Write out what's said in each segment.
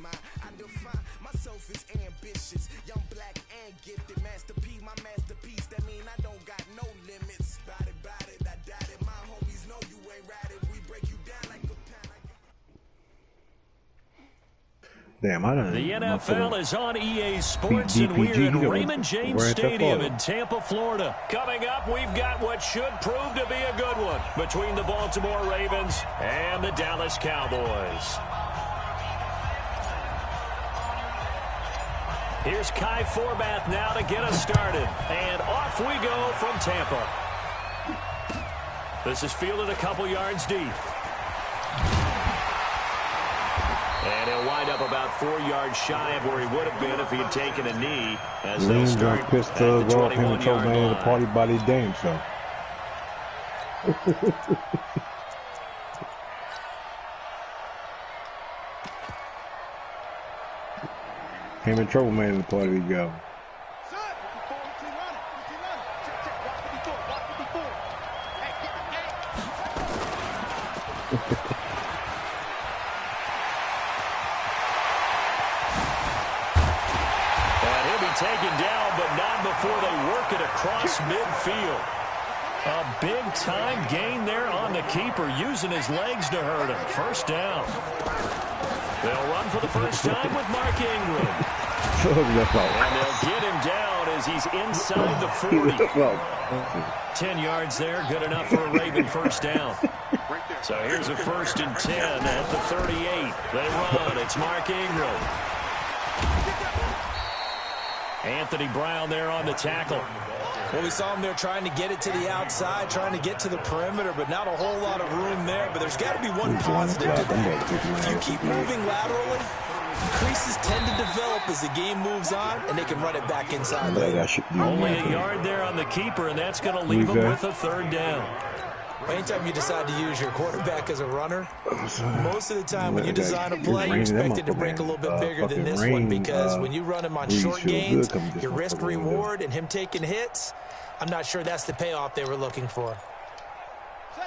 I define myself as ambitious, young, black, and gifted. Master P, my masterpiece. That mean I don't got no limits. Bout it, I doubt it. My homies know you ain't ratted. We break you down like a pound. Damn, I don't know. The NFL is on EA Sports, and we're at Raymond James Stadium in Tampa, Florida. Coming up, we've got what should prove to be a good one between the Baltimore Ravens and the Dallas Cowboys. Here's Kai Forbath now to get us started. And off we go from Tampa. This is fielded a couple yards deep. And he'll wind up about 4 yards shy of where he would have been if he had taken a knee. As they'll start at the 21-yard line. The party by their damn self. Him and Trouble Man in the party we go. Taken down, but not before they work it across midfield. A big-time gain there on the keeper, using his legs to hurt him. First down. They'll run for the first time with Mark Ingram. And they'll get him down as he's inside the 40. 10 yards there, good enough for a Raven first down. So here's a 1st and 10 at the 38. They run. It's Mark Ingram. Anthony Brown there on the tackle. Well, we saw him there trying to get it to the outside, trying to get to the perimeter, but not a whole lot of room there. But there's got to be one positive to that. If you keep moving laterally, creases tend to develop as the game moves on, and they can run it back inside later. Only a yard there on the keeper, and that's going to leave him with a 3rd down. Anytime you decide to use your quarterback as a runner, most of the time when you design a play, you expect it to break a little bit bigger than this one, because when you run him on short gains, your risk-reward and him taking hits, I'm not sure that's the payoff they were looking for.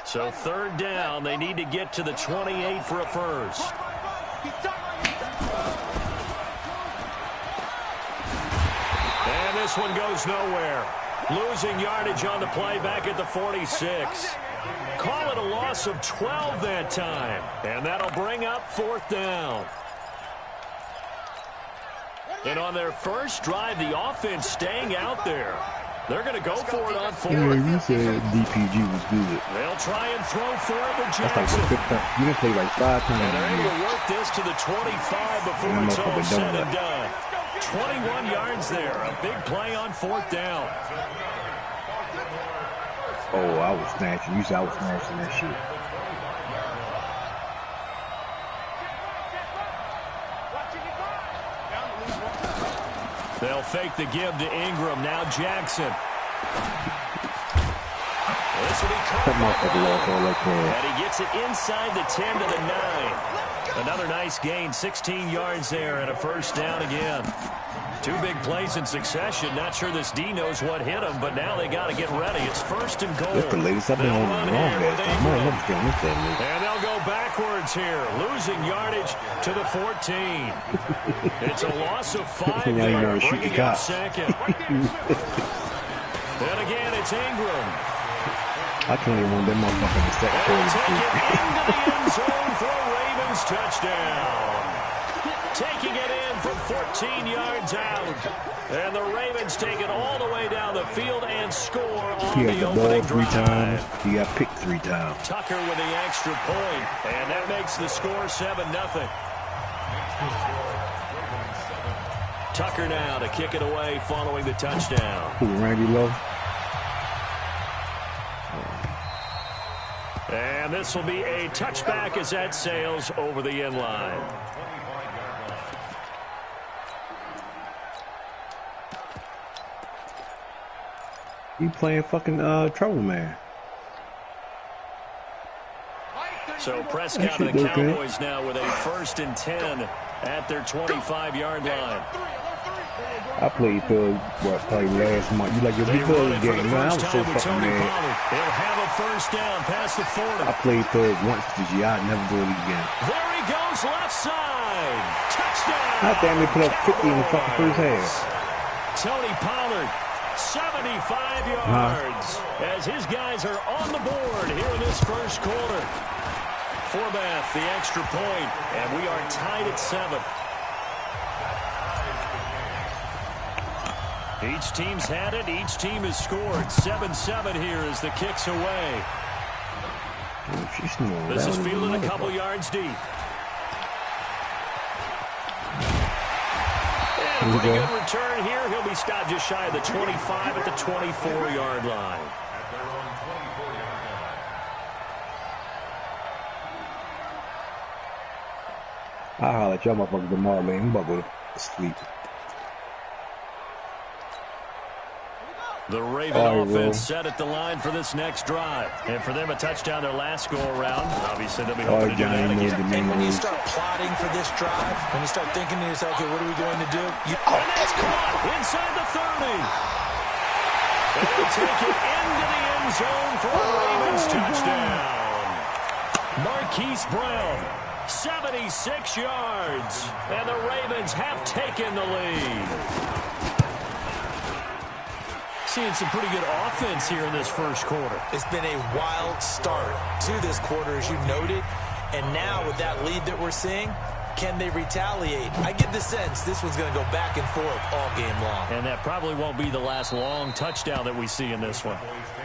So 3rd down, they need to get to the 28 for a first. And this one goes nowhere. Losing yardage on the play back at the 46. Call it a loss of 12 that time. And that'll bring up 4th down. And on their first drive, the offense staying out there. They're going to go for it on 4th. Yeah, you said DPG was good. They'll try and throw for it with Jackson. You can play like 5 times. And they're able to work this to the 25 before it's all said and done. 21 yards there. A big play on 4th down. Oh, I was snatching. You said I was snatching that shit. They'll fake the give to Ingram. Now Jackson. This will be caught. And he gets it inside the 10 to the 9. Another nice gain. 16 yards there and a first down again. 2 big plays in succession. Not sure this D knows what hit him, but now they got to get ready. It's 1st and goal. That's the latest I've been on wrong there. And they'll go backwards here, losing yardage to the 14. It's a loss of 5 there, bringing up 2nd. And again, it's Ingram. I can't even want that motherfucker to step forward. Take it into the end zone for a Ravens touchdown. Taking it in from 14 yards out. And the Ravens take it all the way down the field and score on the opening drive. 3 times. He got picked 3 times. Tucker with the extra point. And that makes the score 7-0. Tucker now to kick it away following the touchdown. Randy Lowe. And this will be a touchback as that sails over the end line. He playing fucking Trouble Man. So Prescott and the Cowboys now with a 1st and 10 at their 25-yard line. I played for probably last month. You like your big game, man? I was so fucking mad. They'll have a first down past the 40. I played for it once this year. I'd never do it again. There he goes, left side. Touchdown. I damn near put up 50 in the fucking first half. Tony Pollard, 75 yards, as his guys are on the board here in this first quarter. Forbath, the extra point, and we are tied at 7. Each team's had it. Each team has scored. 7-7 here as the kick's away. This is fielded a couple yards deep. And a pretty good return here. He'll be stopped just shy of the 25 at the 24-yard line. I'll holler at y'all motherfuckers tomorrow, man. I'm about to go to sleep. The Raven offense set at the line for this next drive. And for them, a touchdown their last go-around. Obviously, they'll be hoping to do that again. And when you start plotting for this drive, when you start thinking to yourself, okay, what are we going to do? And that's caught inside the 30. They'll take it into the end zone for a Ravens touchdown. Marquise Brown, 76 yards. And the Ravens have taken the lead. Seeing some pretty good offense here in this first quarter. It's been a wild start to this quarter, as you noted. And now with that lead that we're seeing, can they retaliate? I get the sense this one's going to go back and forth all game long. And that probably won't be the last long touchdown that we see in this one.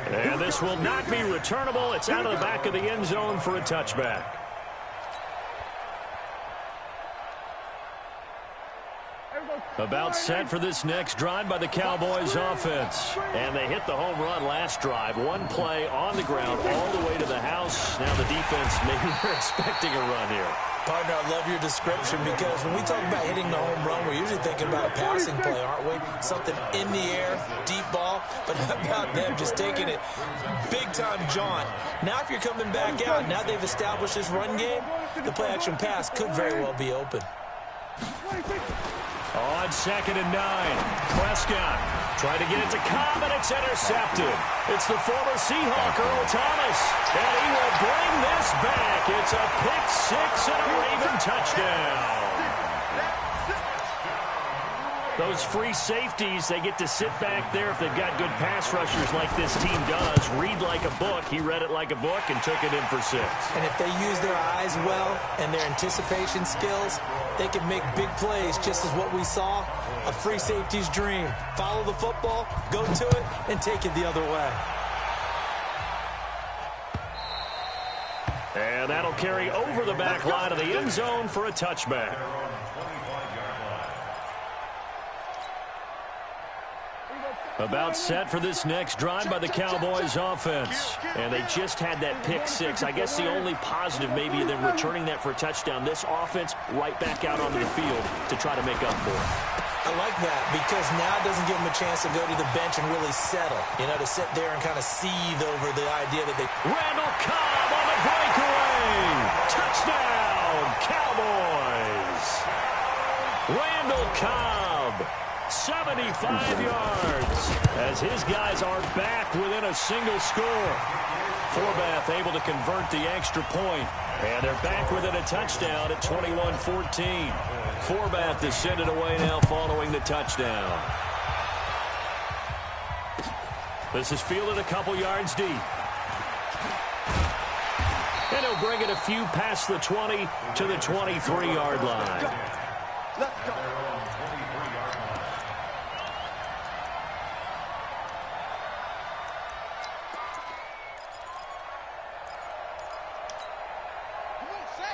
And this will not be returnable. It's out of the back of the end zone for a touchback. About set for this next drive by the Cowboys offense. And they hit the home run last drive. One play on the ground all the way to the house. Now the defense, maybe they're expecting a run here. Partner, I love your description because when we talk about hitting the home run, we're usually thinking about a passing play, aren't we? Something in the air, deep ball. But how about them just taking it big-time jaunt? Now if you're coming back out, now they've established this run game, the play-action pass could very well be open. On 2nd and 9, Prescott trying to get it to Cobb, and it's intercepted. It's the former Seahawk, Earl Thomas, and he will bring this back. It's a pick-6 and a Raven touchdown. Those free safeties, they get to sit back there if they've got good pass rushers like this team does. Read like a book. He read it like a book and took it in for 6. And if they use their eyes well and their anticipation skills, they can make big plays, just as what we saw, a free safety's dream. Follow the football, go to it, and take it the other way. And that'll carry over the back line of the end zone for a touchback. About set for this next drive by the Cowboys offense. And they just had that pick-6. I guess the only positive maybe of them returning that for a touchdown. This offense right back out onto the field to try to make up for it. I like that because now it doesn't give them a chance to go to the bench and really settle. You know, to sit there and kind of seethe over the idea that they... Randall Cobb on the breakaway. Touchdown, Cowboys. Randall Cobb, 75 yards, as his guys are back within a single score. Forbath able to convert the extra point, and they're back within a touchdown at 21-14. Forbath to send it away now following the touchdown. This is fielded a couple yards deep. And he'll bring it a few past the 20 to the 23-yard line.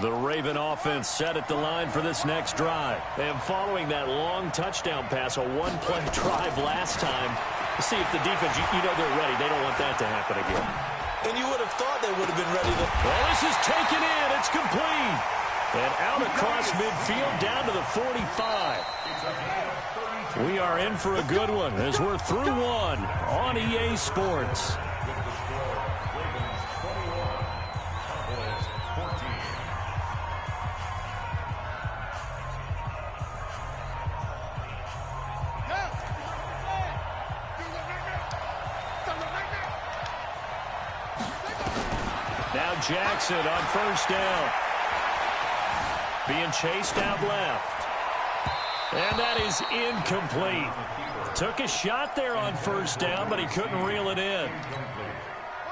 The Raven offense set at the line for this next drive. And following that long touchdown pass, a one-play drive last time, see if the defense, you know they're ready. They don't want that to happen again. And you would have thought they would have been ready to... Well, this is taken in. It's complete. And out across midfield down to the 45. We are in for a good one as we're through one on EA Sports. Now Jackson on first down. Being chased out left. And that is incomplete. Took a shot there on first down, but he couldn't reel it in.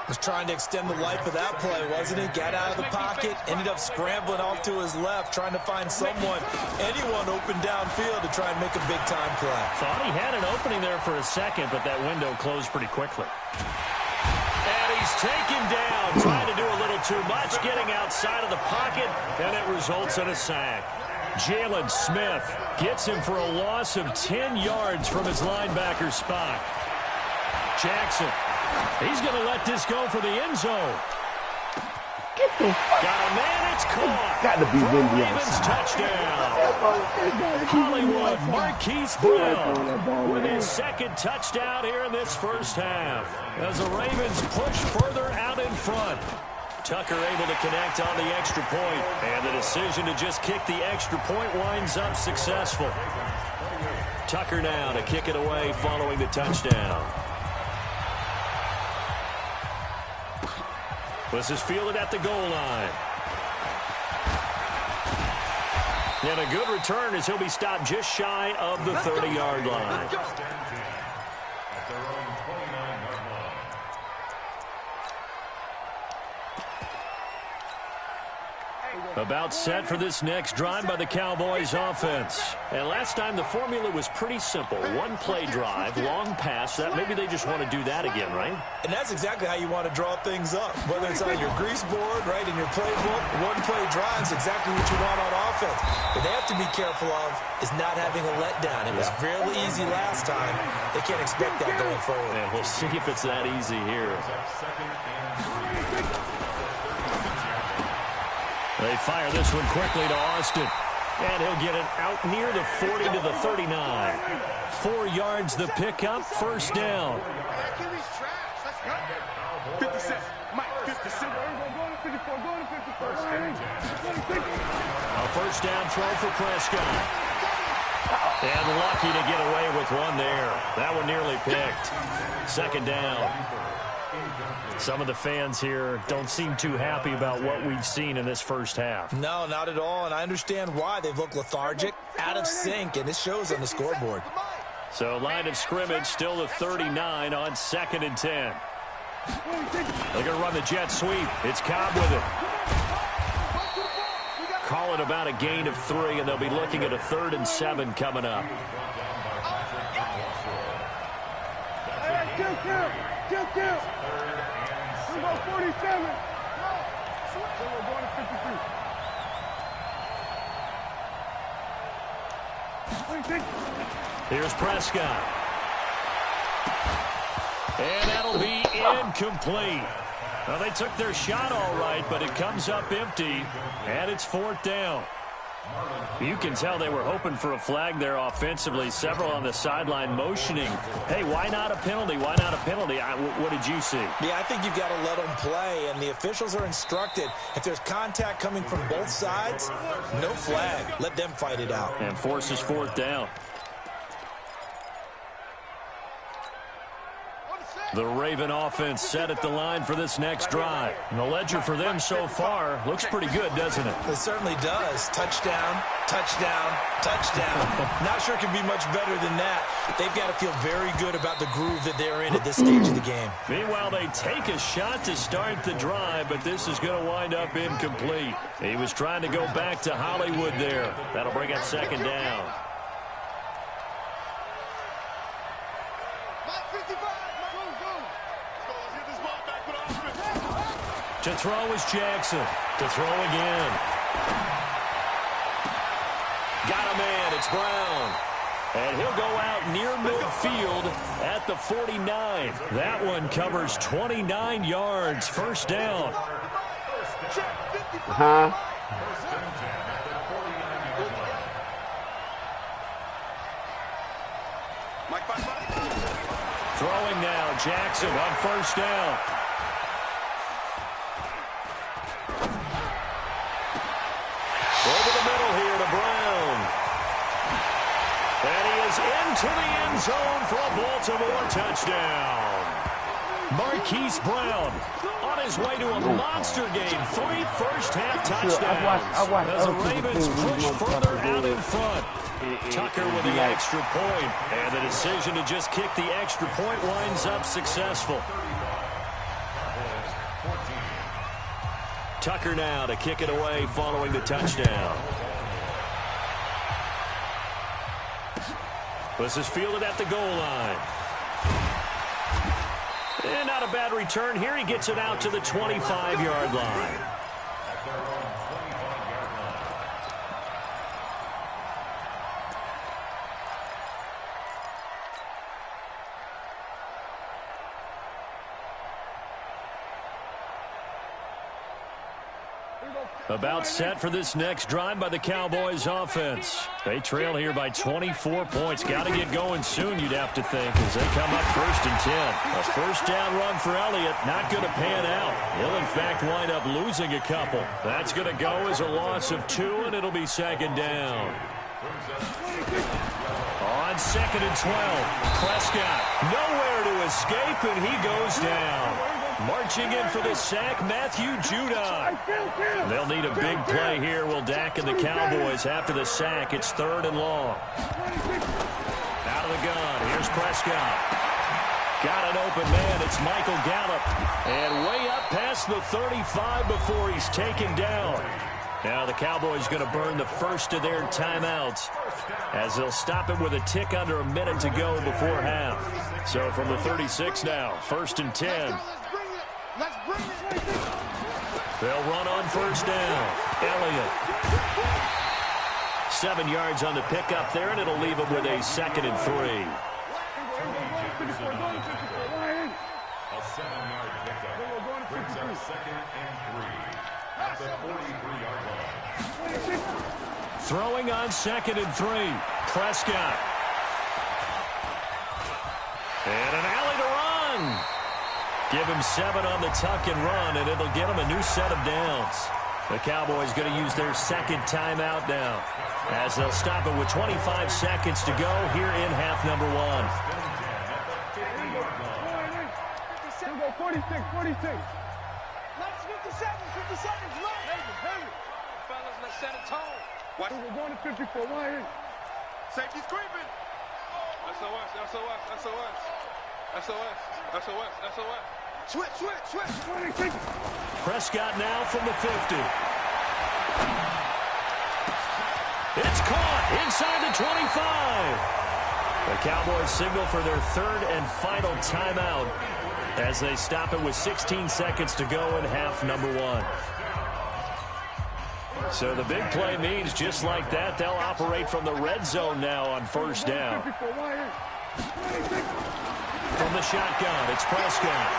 Was trying to extend the life of that play, wasn't he? Got out of the pocket, ended up scrambling off to his left, trying to find anyone open downfield to try and make a big-time play. Thought he had an opening there for a second, but that window closed pretty quickly. And he's taken down, trying to do a little too much, getting outside of the pocket, and it results in a sack. Jalen Smith gets him for a loss of 10 yards from his linebacker spot. Jackson, he's going to let this go for the end zone. Get the fuck. Got a man, it's caught. Got to be windy Ravens outside. touchdown. Hollywood Marquise Brown with his second touchdown here in this first half. As the Ravens push further out in front. Tucker able to connect on the extra point. And the decision to just kick the extra point winds up successful. Tucker now to kick it away following the touchdown. This is fielded at the goal line. And a good return as he'll be stopped just shy of the 30-yard line. About set for this next drive by the Cowboys offense. And last time the formula was pretty simple. One play drive, long pass. That maybe they just want to do that again, right? And that's exactly how you want to draw things up. Whether it's on your grease board, right, in your playbook, one play drive is exactly what you want on offense. What they have to be careful of is not having a letdown. It was real easy last time. They can't expect that going forward. And we'll see if it's that easy here. They fire this one quickly to Austin. And he'll get it out near the 40 to the 39. 4 yards the pickup, first down. 56. Mike, 56. A first down throw for Prescott. And lucky to get away with one there. That one nearly picked. Second down. Some of the fans here don't seem too happy about what we've seen in this first half. No, not at all, and I understand why. They've looked lethargic, out of sync, and it shows on the scoreboard. So line of scrimmage still the 39 on 2nd and 10. They're going to run the jet sweep. It's Cobb with it. Call it about a gain of 3, and they'll be looking at a 3rd and 7 coming up. Kill. 47. Here's Prescott. And that'll be incomplete. Well, they took their shot all right, but it comes up empty, and it's 4th down. You can tell they were hoping for a flag there offensively. Several on the sideline motioning. Hey, why not a penalty? Why not a penalty? What did you see? Yeah, I think you've got to let them play, and the officials are instructed. If there's contact coming from both sides, no flag. Let them fight it out. And forces 4th down. The Raven offense set at the line for this next drive. And the ledger for them so far looks pretty good, doesn't it? It certainly does. Touchdown, touchdown, touchdown. Not sure it can be much better than that. They've got to feel very good about the groove that they're in at this stage of the game. Meanwhile, they take a shot to start the drive, but this is going to wind up incomplete. He was trying to go back to Hollywood there. That'll bring up 2nd down. To throw is Jackson. To throw again. Got a man. It's Brown. And he'll go out near midfield at the 49. That one covers 29 yards. First down. Throwing now. Jackson on first down. Over the middle here to Brown. And he is into the end zone for a Baltimore touchdown. Marquise Brown on his way to a monster game. 3 first-half touchdowns as the Ravens push further out in front. Tucker with the extra point, and the decision to just kick the extra point winds up successful. Tucker now to kick it away following the touchdown. This is fielded at the goal line. And not a bad return here. He gets it out to the 25-yard line. About set for this next drive by the Cowboys offense. They trail here by 24 points. Got to get going soon, you'd have to think, as they come up 1st and 10. A first down run for Elliott, not going to pan out. He'll, in fact, wind up losing a couple. That's going to go as a loss of 2, and it'll be 2nd down. On 2nd and 12, Prescott nowhere to escape, and he goes down. Marching in for the sack, Matthew Judon. They'll need a big play here, will Dak and the Cowboys after the sack. It's 3rd and long. Out of the gun, here's Prescott. Got an open man, it's Michael Gallup. And way up past the 35 before he's taken down. Now the Cowboys going to burn the first of their timeouts as they'll stop it with a tick under a minute to go before half. So from the 36 now, 1st and 10. They'll run on 1st down. Elliott. 7 yards on the pickup there, and it'll leave him with a 2nd and 3. A 7-yard pickup brings up 2nd and 3 at the 43-yard line. Throwing on 2nd and 3. Prescott. And an alley to run. Give him 7 on the tuck and run, and it'll get him a new set of downs. The Cowboys going to use their 2nd timeout now, as they'll stop it with 25 seconds to go here in half number 1. 46, 46. 57, 50 seconds left. Heavy. Fellas, let's set a tone. Watch. We're going to 54. Why here? Safety's creeping. SOS, SOS, SOS. SOS, SOS, SOS. Switch. Prescott now from the 50. It's caught inside the 25. The Cowboys signal for their 3rd and final timeout as they stop it with 16 seconds to go in half number 1. So the big play means just like that, they'll operate from the red zone now on 1st down. From the shotgun, it's Prescott.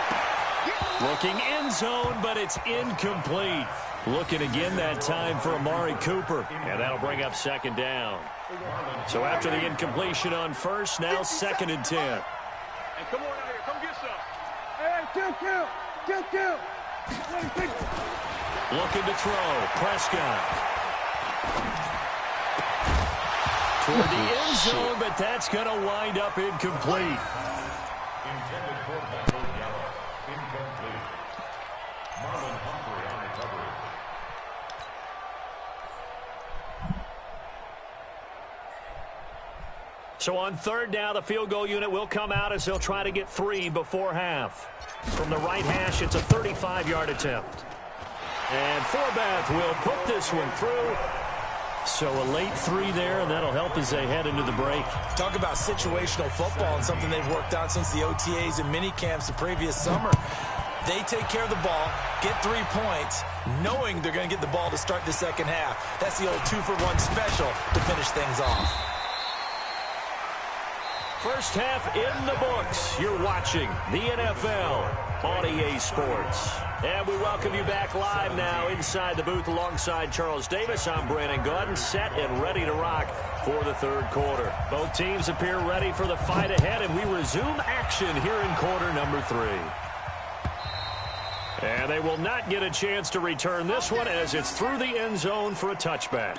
Looking end zone, but it's incomplete. Looking again that time for Amari Cooper. And that'll bring up 2nd down. So after the incompletion on 1st, now 2nd and 10. And come on out here. Come get some. Hey, kill. Looking to throw. Prescott. Toward the end zone, but that's going to wind up incomplete. Intended for Michael Gallup. Incomplete. Marlon Humphrey on recovery. So on 3rd down, the field goal unit will come out as they'll try to get 3 before half. From the right hash, it's a 35-yard attempt. And Forbath will put this one through. So a late 3 there, and that'll help as they head into the break. Talk about situational football and something they've worked out since the OTAs and mini camps the previous summer. They take care of the ball, get 3 points, knowing they're going to get the ball to start the 2nd half. That's the old 2-for-1 special to finish things off. First half in the books. You're watching the NFL on EA Sports. And we welcome you back live now inside the booth alongside Charles Davis. I'm Brandon Gordon, set and ready to rock for the 3rd quarter. Both teams appear ready for the fight ahead, and we resume action here in quarter number 3. And they will not get a chance to return this one as it's through the end zone for a touchback.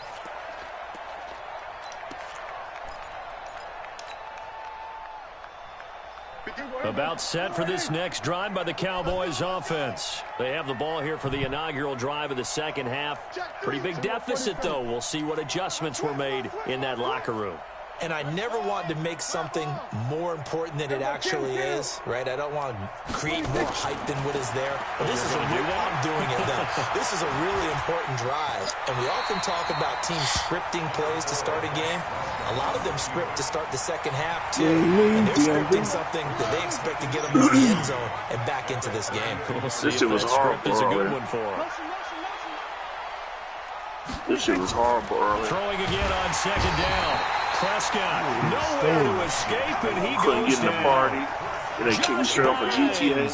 About set for this next drive by the Cowboys offense. They have the ball here for the inaugural drive of the second half. Pretty big deficit, though. We'll see what adjustments were made in that locker room. And I never want to make something more important than it actually is, right? I don't want to create more hype than what is there. But this is a real, I'm doing it now. This is a really important drive. And we often talk about teams scripting plays to start a game. A lot of them script to start the second half, too. And they're scripting something that they expect to get them into the end zone and back into this game. We'll see if that script is a good one for them. This shit was horrible earlier. Throwing again on second down. Prescott, nowhere to escape, and he couldn't goes get in the down. party. And they kicked me straight off a GTA.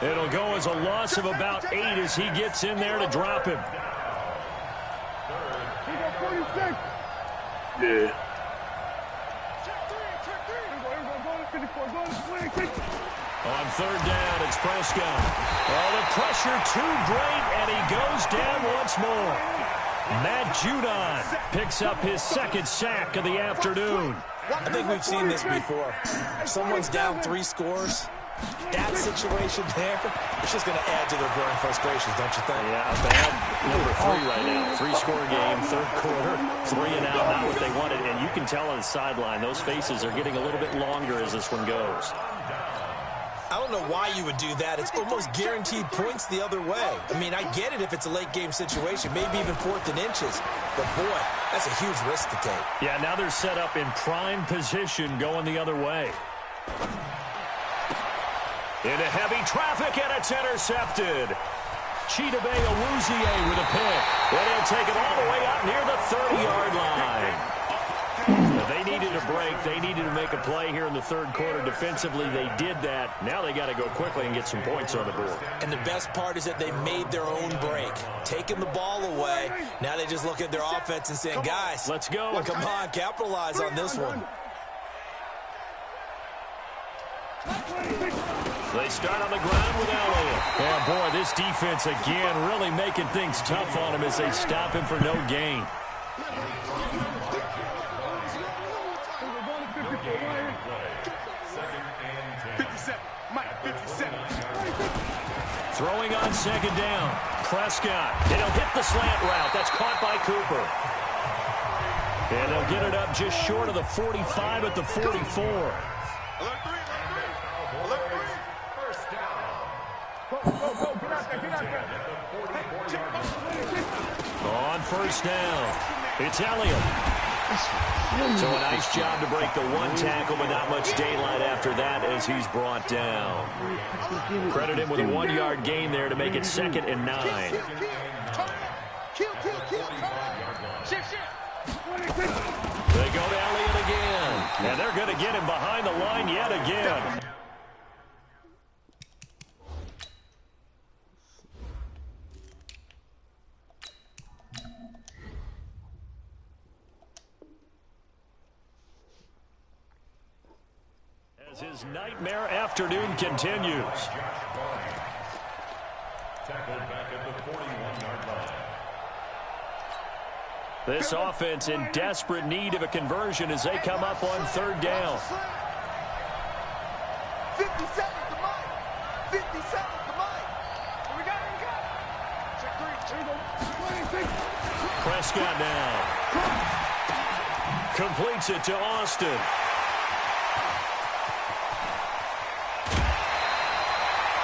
It'll go as a loss of about 8 as he gets in there to drop him. Yeah. On third down, it's Prescott. Oh, the pressure too great, and he goes down once more. Matt Judon picks up his second sack of the afternoon. I think we've seen this before. If someone's down 3 scores, that situation there, it's just going to add to their growing frustrations, don't you think? Yeah, a bad number 3 right now. 3-score game, third quarter, 3 and out, not what they wanted. And you can tell on the sideline, those faces are getting a little bit longer as this one goes. I don't know why you would do that. It's almost guaranteed points the other way. I mean, I get it if it's a late game situation, maybe even 4th and inches. But, boy, that's a huge risk to take. Yeah, now they're set up in prime position going the other way. Into heavy traffic, and it's intercepted. Chidobe Awuzie with a pick. And he'll take it all the way up near the 30-yard line. They needed a break. They needed to make a play here in the third quarter. Defensively, they did that. Now they got to go quickly and get some points on the board. And the best part is that they made their own break, taking the ball away. Now they just look at their offense and saying, guys, let's go. Come on, capitalize on this one. They start on the ground with Elliott. Yeah, boy, this defense again really making things tough on him as they stop him for no gain. Throwing on second down. Prescott. And he'll hit the slant route. That's caught by Cooper. And they'll get it up just short of the 45 at the 44. On first down, it's Elliott. So a nice job to break the one tackle, but not much daylight after that as he's brought down. Credit him with a 1-yard gain there to make it 2nd and 9. They go to Elliott again, and they're going to get him behind the line yet again. As his nightmare afternoon continues. Tackled back at the 41-yard line. This offense in desperate need of a conversion as they come up on third down. 50 seconds to mine. 50 seconds to mine. We got it. Check 3. Prescott now. Completes it to Austin.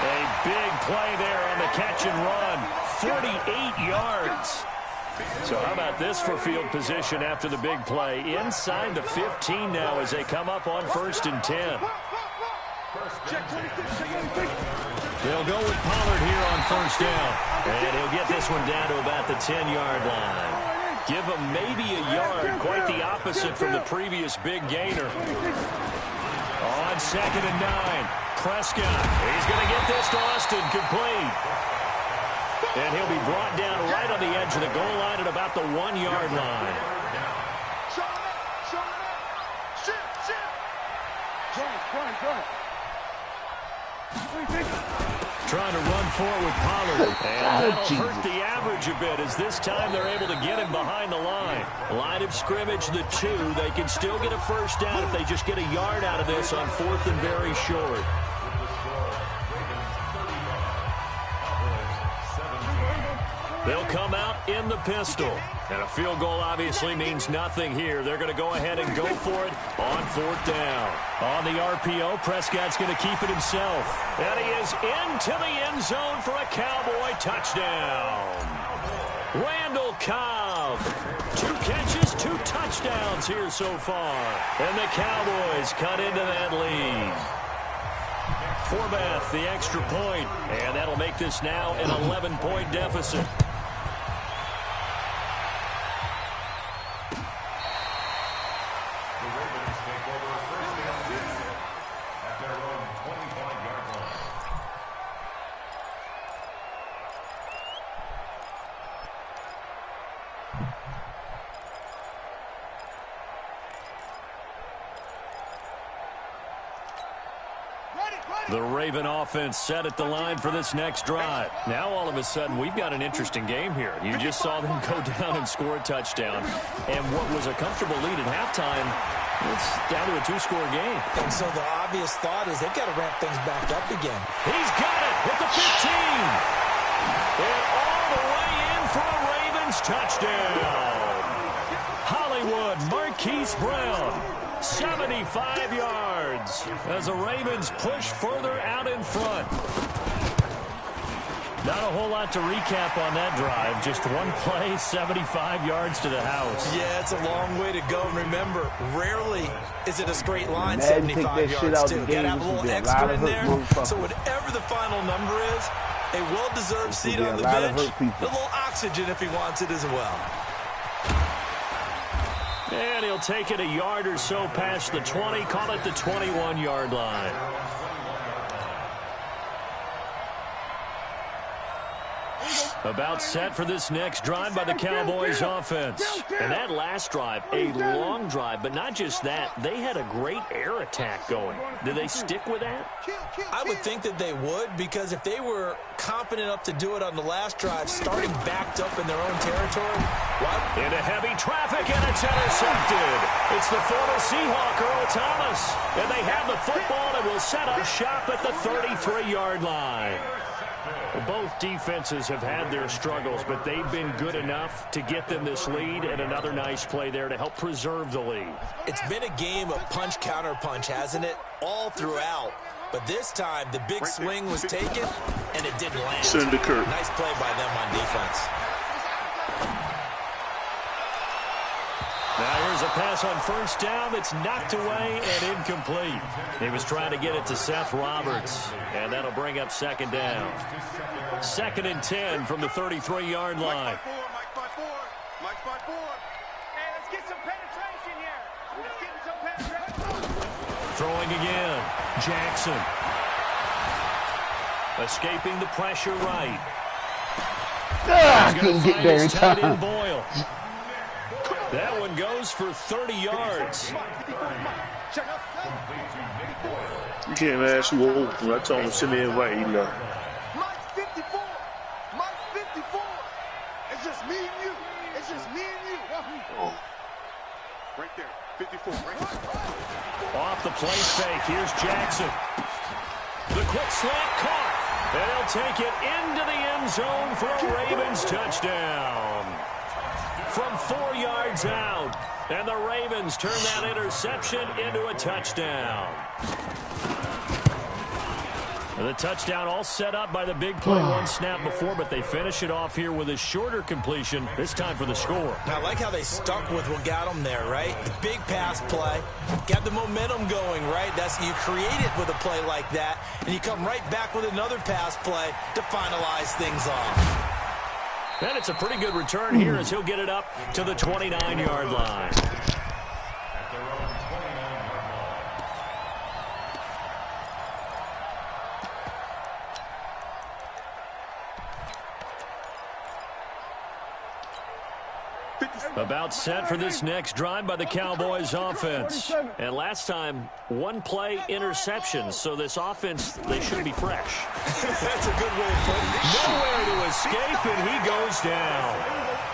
A big play there on the catch and run. 48 yards. So how about this for field position after the big play? Inside the 15 now as they come up on 1st and 10. They'll go with Pollard here on first down. And he'll get this one down to about the 10-yard line. Give him maybe a yard. Quite the opposite from the previous big gainer. On 2nd and 9. Prescott. He's going to get this to Austin complete. And he'll be brought down right on the edge of the goal line at about the 1-yard line. Trying to run for it with Pollard. And that'll hurt the average a bit as this time they're able to get him behind the line. Line of scrimmage, the 2. They can still get a first down if they just get a yard out of this on 4th and very short. They'll come out in the pistol. And a field goal obviously means nothing here. They're going to go ahead and go for it on 4th down. On the RPO, Prescott's going to keep it himself. And he is into the end zone for a Cowboy touchdown. Randall Cobb. 2 catches, 2 touchdowns here so far. And the Cowboys cut into that lead. Forbath, the extra point. And that'll make this now an 11-point deficit. The Raven offense set at the line for this next drive. Now all of a sudden we've got an interesting game here. You just saw them go down and score a touchdown. And what was a comfortable lead at halftime, it's down to a 2-score game. And so the obvious thought is they've got to ramp things back up again. He's got it at the 15. And all the way in for a Ravens touchdown. Hollywood Marquise Brown. 75 yards as the Ravens push further out in front. Not a whole lot to recap on that drive. Just one play, 75 yards to the house. Yeah, it's a long way to go. And remember, rarely is it a straight line, 75 yards, too. Got to have a little extra in there. So whatever the final number is, a well-deserved seat on the bench, a little oxygen if he wants it as well. And he'll take it a yard or so past the 20, call it the 21-yard line. About set for this next drive by the Cowboys offense. And that last drive, a long drive, but not just that. They had a great air attack going. Did they stick with that? I would think that they would, because if they were confident enough to do it on the last drive, starting backed up in their own territory, into heavy traffic, and it's intercepted. It's the former Seahawk, Earl Thomas. And they have the football and will set up shop at the 33-yard line. Both defenses have had their struggles, but they've been good enough to get them this lead, and another nice play there to help preserve the lead. It's been a game of punch-counter-punch, hasn't it? All throughout. But this time, the big swing was taken, and it didn't land. Nice play by them on defense. Now here's a pass on first down that's knocked away and incomplete. He was trying to get it to Seth Roberts, and that'll bring up second down. 2nd and 10 from the 33-yard line. Mike by four. Hey, let's get some penetration here. Let's get some penetration. Throwing again. Jackson. Escaping the pressure right. Couldn't get there in time. Boyle. That one goes for 30 yards. You can't ask who open. I told him to send me in right, he left. Mike 54. Mike 54. It's just me and you. It's just me and you. Oh. Right there. 54. Right there. Off the play fake. Here's Jackson. The quick slant caught. And he'll take it into the end zone for a Ravens touchdown. From 4 yards out. And the Ravens turn that interception into a touchdown. The touchdown all set up by the big play one snap before, but they finish it off here with a shorter completion, this time for the score. Now, I like how they stuck with what got them there, right? The big pass play, got the momentum going, right? That's you create it with a play like that, and you come right back with another pass play to finalize things off. And it's a pretty good return here as he'll get it up to the 29-yard line. About set for this next drive by the Cowboys offense. And last time, one play interception. So this offense, they should be fresh. That's a good way of putting it. Nowhere to escape, and he goes down.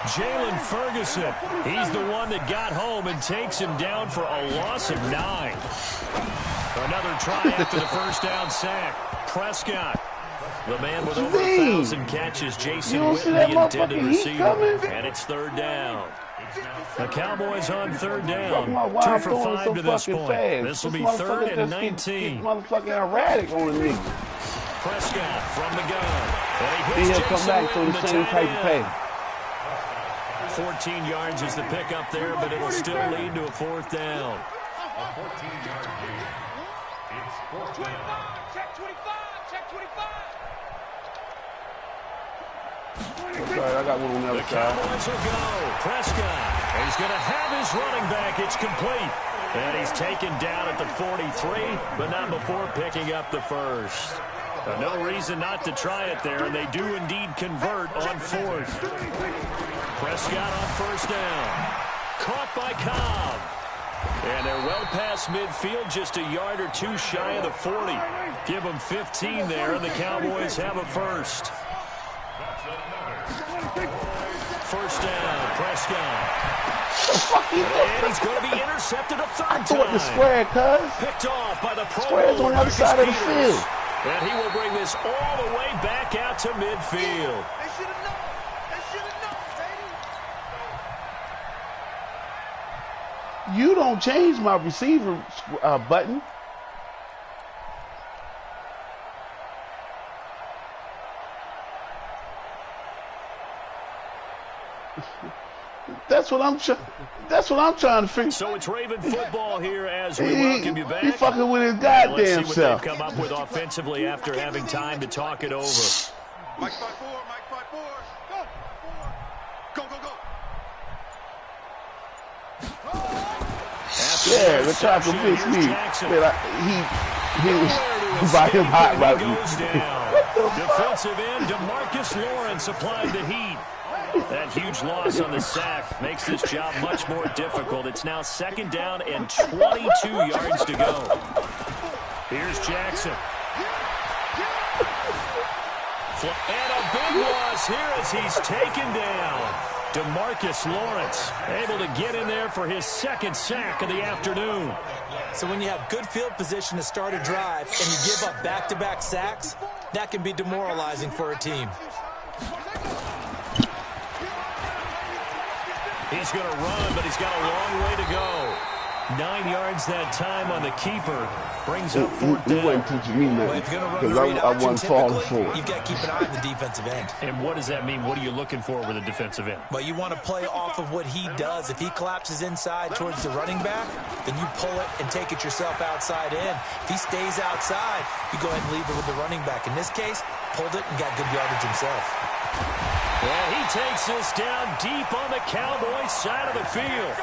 Jalen Ferguson, he's the one that got home and takes him down for a loss of 9. Another try after the first down sack. Prescott, the man with over 1,000 catches, Jason Witten, the intended receiver. And it's third down. The Cowboys on third down. 2 for 5 to this point. This will be 3rd and 19. Motherfucking erratic on the nigga. Prescott from the gun. And He'll come back to the same type of pay. 14 yards is the pickup there, but it'll still lead to a 4th down. A 14-yard gain. It's 4th down. Check 25, check 25. Sorry, I got one on the other The side. Cowboys will go. Prescott. He's going to have his running back. It's complete. And he's taken down at the 43, but not before picking up the first. No reason not to try it there, and they do indeed convert on 4th. Prescott on first down. Caught by Cobb. And they're well past midfield, just a yard or 2 shy of the 40. Give them 15 there, and the Cowboys have a first. First down, Prescott. And he's going to be intercepted a 3rd time. I thought the square, cuz. Picked off by the Pro Square's on the other side of the field. And he will bring this all the way back out to midfield. They should have known. They should have known, baby. You don't change my receiver button. That's what I'm trying to figure. So it's Raven football here as we welcome you back. He fucking with his Let's goddamn see what self. they've come up with offensively after having time to talk it over. Mike 5-4, Mike 5-4. Go, go, go. Yeah, the try to convince me that he by him hot about me. Defensive end DeMarcus Lawrence applied the heat. That huge loss on the sack makes this job much more difficult. It's now 2nd down and 22 yards to go. Here's Jackson. And a big loss here as he's taken down. DeMarcus Lawrence able to get in there for his 2nd sack of the afternoon. So when you have good field position to start a drive and you give up back-to-back sacks, that can be demoralizing for a team. He's going to run, but he's got a long way to go. 9 yards that time on the keeper. Brings up 4th He down. wasn't teaching me nothing because I wasn't falling for it. You've got to keep an eye on the defensive end. And what does that mean? What are you looking for with a defensive end? Well, you want to play off of what he does. If he collapses inside towards the running back, then you pull it and take it yourself outside in. If he stays outside, you go ahead and leave it with the running back. In this case, pulled it and got good yardage himself. And he takes this down deep on the Cowboys side of the field.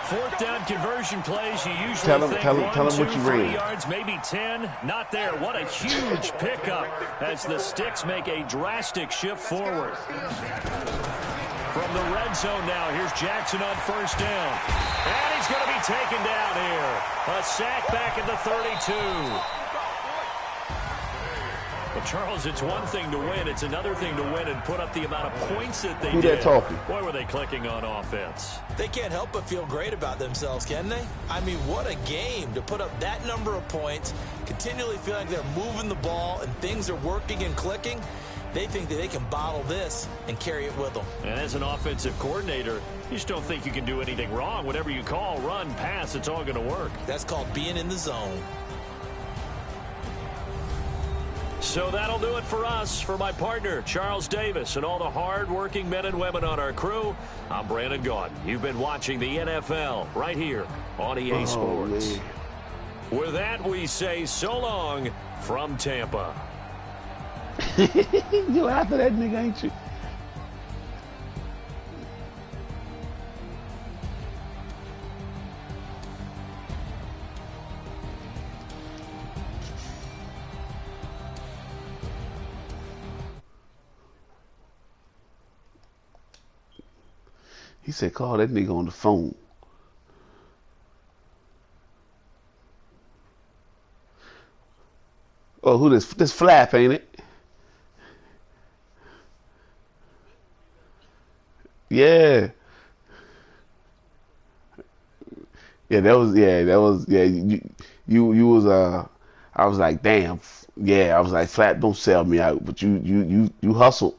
4th down conversion plays, you usually Tell him think 1, 2, what you 3 read. yards, maybe 10. Not there. What a huge pickup as the Sticks make a drastic shift forward. From the red zone now, here's Jackson on first down. And he's going to be taken down here. A sack back at the 32. Well, Charles, it's one thing to win. It's another thing to win and put up the amount of points that they Who did. that talking? Boy, were they clicking on offense. They can't help but feel great about themselves, can they? I mean, what a game to put up that number of points, continually feel like they're moving the ball and things are working and clicking. They think that they can bottle this and carry it with them. And as an offensive coordinator, you just don't think you can do anything wrong. Whatever you call, run, pass, it's all going to work. That's called being in the zone. So that'll do it for us. For my partner, Charles Davis, and all the hard-working men and women on our crew, I'm Brandon Gaudin. You've been watching the NFL right here on EA Sports. Man. With that, we say so long from Tampa. You after that nigga, ain't you? He said, call that nigga on the phone. Oh, who this? This Flap, ain't it? Yeah. Yeah. You was I was like, damn. Yeah, I was like, Flap, don't sell me out, but you hustled.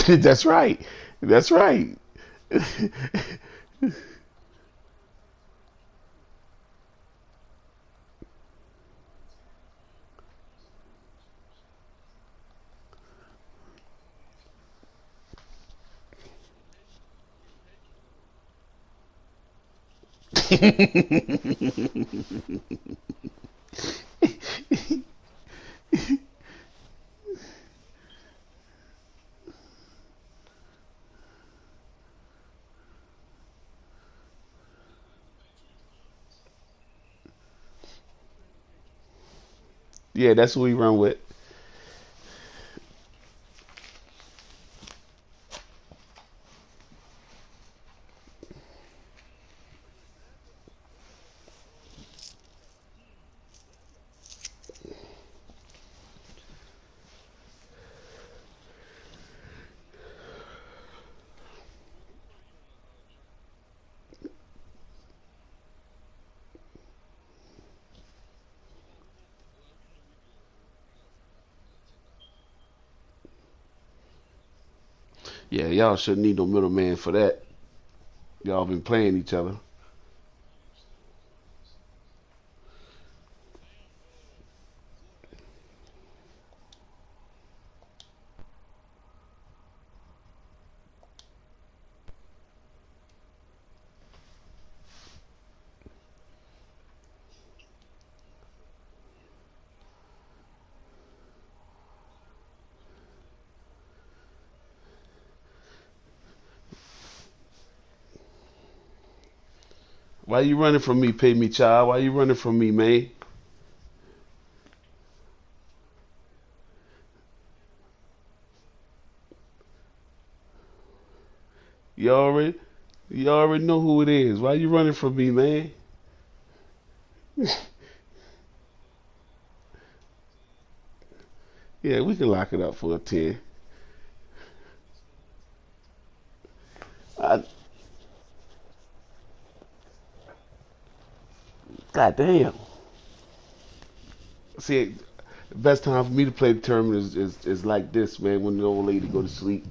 That's right. That's right. Yeah, that's who we run with. Yeah, y'all shouldn't need no middleman for that. Y'all been playing each other. Why you running from me, pay me child? Why you running from me, man? You already you already know who it is. Why you running from me, man? Yeah, we can lock it up for a 10. I, God damn. See, the best time for me to play the tournament is like this, man, when the old lady go to sleep.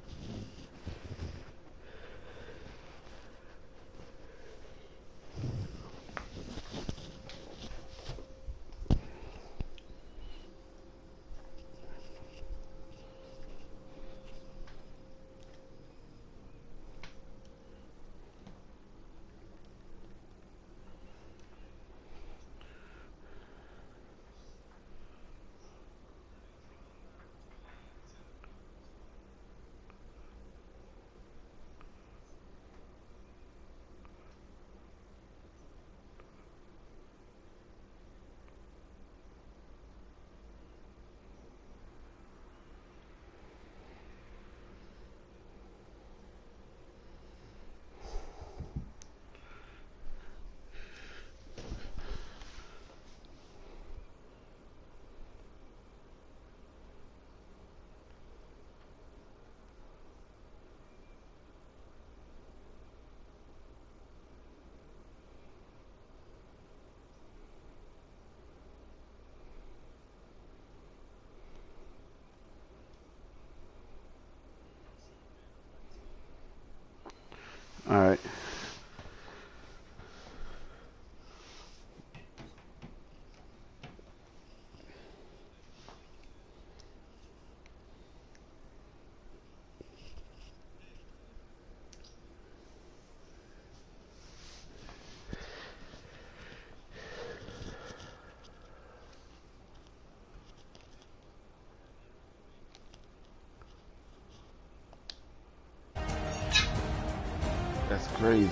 crazy.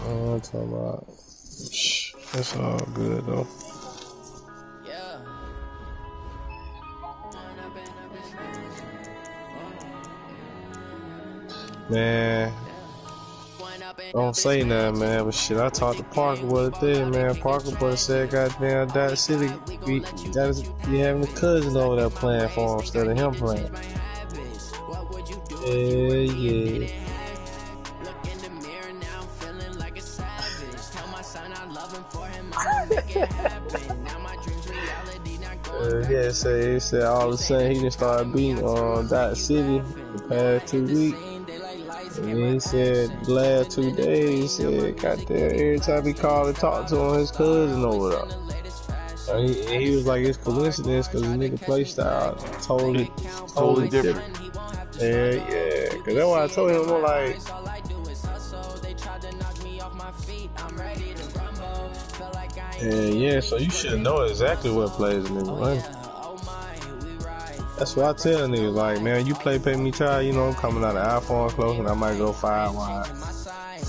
Oh, I'm talking about. That's all good though. Man, don't say nothing, man. But shit, I talked to Parker the other day, man. Parker brother said, "Goddamn, Dot City, we gotta be having a cousin over there playing for him instead of him playing." Yeah. Yeah, he said all of a sudden he just started beating on Dot City the past 2 weeks. And then he said the last 2 days, he said, goddamn, every time he called and talked to him, his cousin over there. And he was like, it's coincidence because the nigga play style totally different. Yeah, because that's why I told him, I'm like, yeah, so you should know exactly what plays a nigga run. That's what I tell niggas, like, man, you play me try, you know, I'm coming out of iPhone close and I might go 5 wide.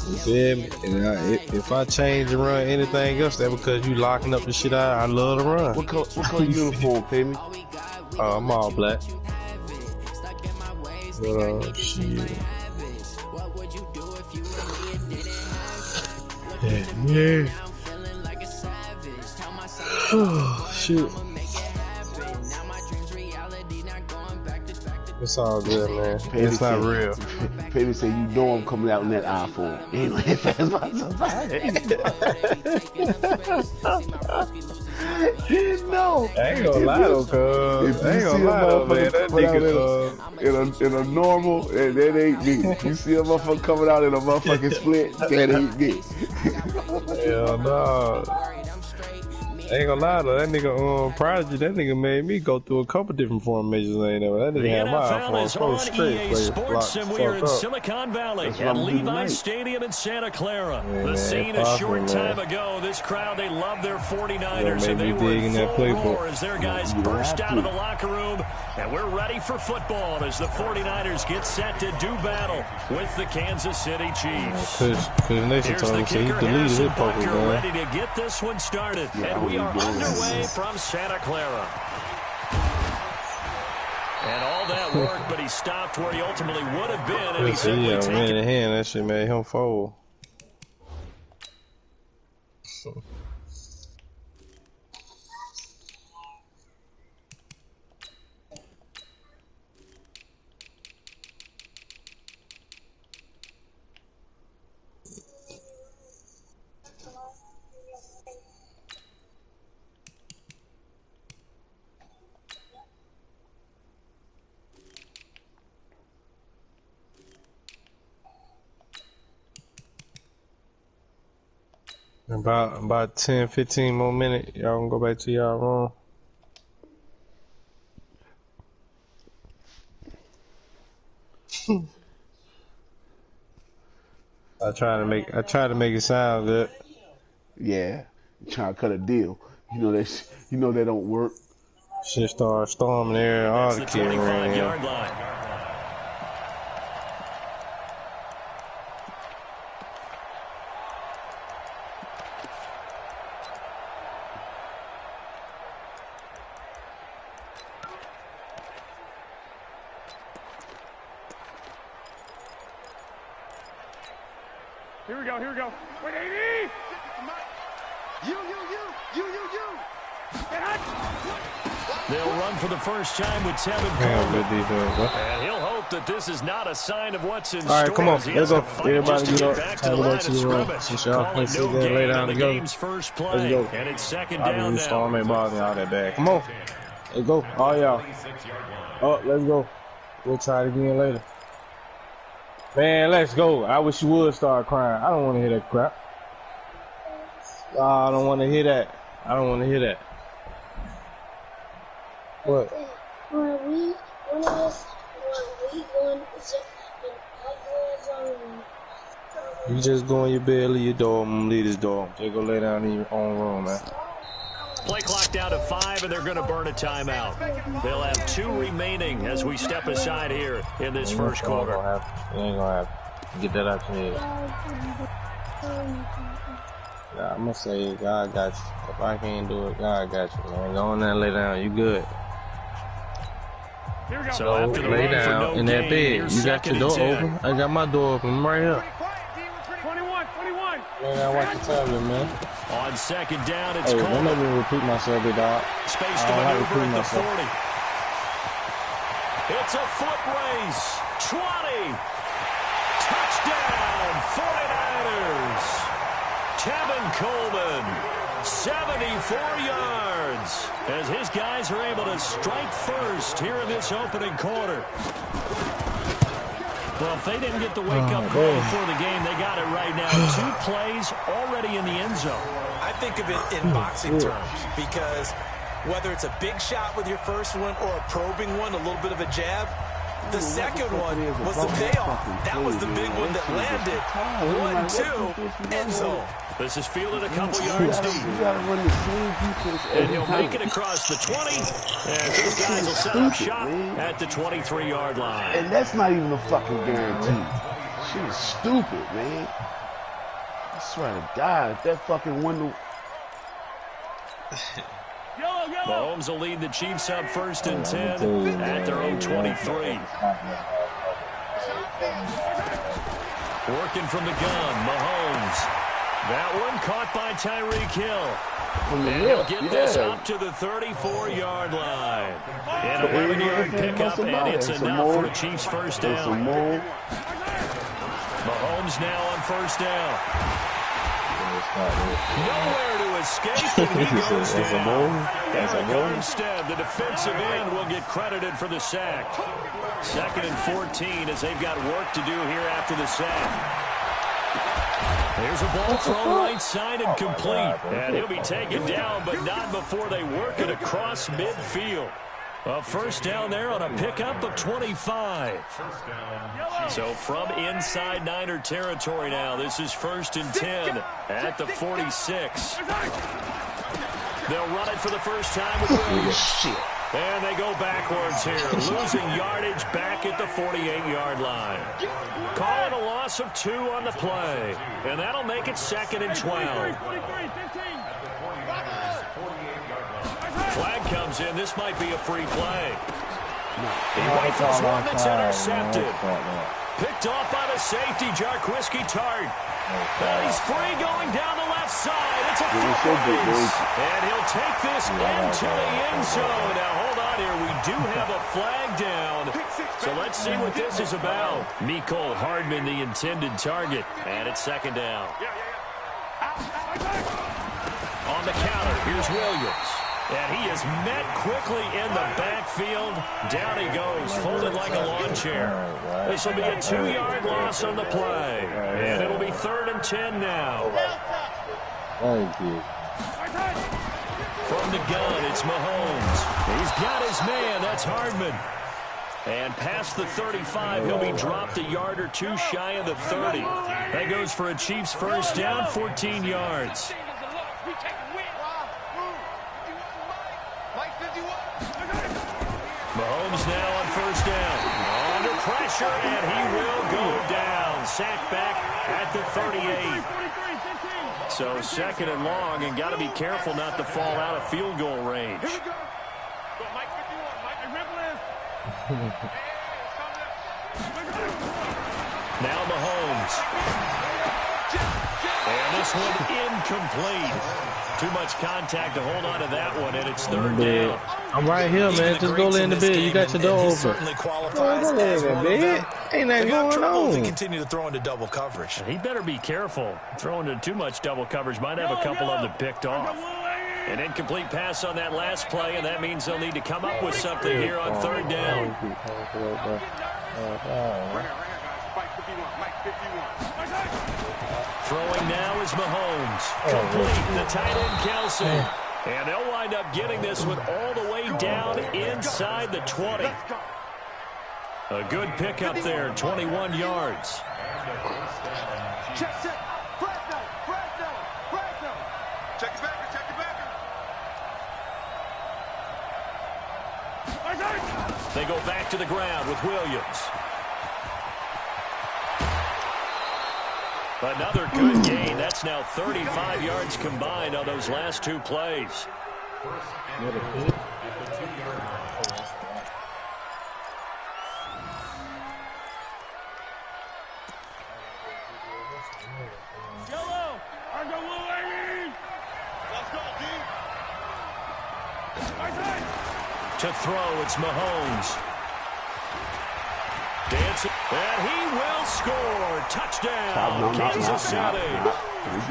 You feel me? And if I change and run anything else, that's because you locking up the shit out. I love to run. What color uniform, Payme? I'm all black. But, shit. Yeah. Oh, shit. It's all good, man. It's not real. Payme said, you know I'm coming out in that iPhone. Ain't no if that's my No. I ain't gonna lie though, cuz. I ain't gonna lie though, man. That nigga, in a normal, and that ain't me. You see a motherfucker coming out in a motherfucking split, that ain't me. Hell no. I ain't gonna lie though, that nigga Prodigy, that nigga made me go through a couple different formations. Ain't know that nigga had my iPhone straight. Sports, and we are in Silicon Valley at Levi's Stadium in Santa Clara. The scene a short time ago. This crowd, they love their 49ers, and they were in full roar as their guys burst out of the locker room. And we're ready for football as the 49ers get set to do battle with the Kansas City Chiefs. Here's the kicker, Harrison Butker, ready to get this one started. And we are underway from Santa Clara. And all that work, but he stopped where he ultimately would have been. And he simply man in the hand, that shit made him fold. About 10-15 more minutes, y'all can go back to y'all room. I try to make it sound good. Yeah, trying to cut a deal. You know that don't work. Shit start storming there, all the kids around here. Here we go. Wait, 80! You. They'll run for the first time with Tevin Coleman. And he'll hope that this is not a sign of what's in store. All right, come on. Let's go. Everybody get up. Back to the line of scrimmage. Since y'all play no gain on the game's first play. And it's second down now. Storm ain't bothering all that bad. Come on. Let's go. All y'all. Oh, let's go. We'll try it again later. Man, let's go. I wish you would start crying. I don't want to hear that crap. I don't want to hear that. What? You just go in your bed, leave your door, I'm gonna leave this door. Just go lay down in your own room, man. Play clock down to 5, and they're going to burn a timeout. They'll have 2 remaining as we step aside here in this first quarter. It ain't gonna happen. Get that out your head. Nah, I'm gonna say God got you. If I can't do it, God got you, man. Go on there and lay down. You good. So after the lay run for down no in that gain, bed. You got your door open? I got my door open. I'm right here. 21. Lay down, watch your tablet, man. On second down, it's Hey, don't Coleman. let me repeat myself, big dog. Space to I don't have to maneuver repeat at the myself. 40. It's a foot race. 20. Touchdown, 49ers. Tevin Coleman, 74 yards, as his guys are able to strike first here in this opening quarter. Well, if they didn't get the wake-up call before the game, they got it right now. 2 plays already in the end zone. I think of it in boxing terms, because whether it's a big shot with your first one or a probing one, a little bit of a jab, the second one was the payoff. That was the big one that landed. 1-2, end zone. This is fielded a couple yards deep. And he'll make it across the 20. And those guys will set up shop at the 23-yard line. And that's not even a fucking guarantee. Shit is stupid, man. I swear to God, if that fucking window... Mahomes will lead the Chiefs up 1st and 10 at their own 23. Working from the gun, Mahomes. That one caught by Tyreek Hill. And he'll get this up to the 34-yard line. An 11-yard pickup, and it's enough for the Chiefs' first down. Mahomes now on 1st down. Nowhere to escape, and he goes down. Eric Armstead, the defensive end, will get credited for the sack. 2nd and 14 as they've got work to do here after the sack. There's a ball thrown right side and complete. And he'll be taken down, but not before they work it across midfield. A 1st down there on a pickup of 25. So from inside Niner territory now, this is 1st and 10 at the 46. They'll run it for the first time with Williams. And they go backwards here, losing yardage back at the 48-yard line. Calling a loss of 2 on the play. And that'll make it 2nd and 12. Flag comes in. This might be a free play. He rifles one that's intercepted. Picked off by the safety, Jarquiski Tart. And he's free going down the left side. It's a foot race. And he'll take this into the end zone. Now, hold on here. We do have a flag down. So let's see what this is about. Mecole Hardman, the intended target. And it's 2nd down. On the counter, here's Williams. And he is met quickly in the backfield. Down he goes, folded like a lawn chair. This will be a 2-yard loss on the play. And it'll be 3rd and 10 now. Thank you. From the gun, it's Mahomes. He's got his man. That's Hardman. And past the 35, he'll be dropped a yard or 2 shy of the 30. That goes for a Chiefs 1st down, 14 yards. Mahomes now on 1st down. Under pressure, and he will go down. Sacked back at the 38. So 2nd and long, and got to be careful not to fall out of field goal range. Now Mahomes. And this one incomplete. Too much contact to hold on to that one, and it's 3rd down. I'm right here, man. Just go lay in the bed. You got your door open. Certainly qualifies Go lay in the bed. Ain't nothing going on. To continue to throw into double coverage. He better be careful. Throwing into too much double coverage might have a couple of them picked off. An incomplete pass on that last play, and that means they'll need to come up with something here on 3rd down. Throwing now is Mahomes. Complete the tight end Kelsey. And they'll wind up getting this one all the way down inside the 20. A good pickup there, 21 yards. Check it back. They go back to the ground with Williams. Another good gain. That's now 35 yards combined on those last two plays. To throw, it's Mahomes. Dancing, and he will score. Touchdown, Kansas City.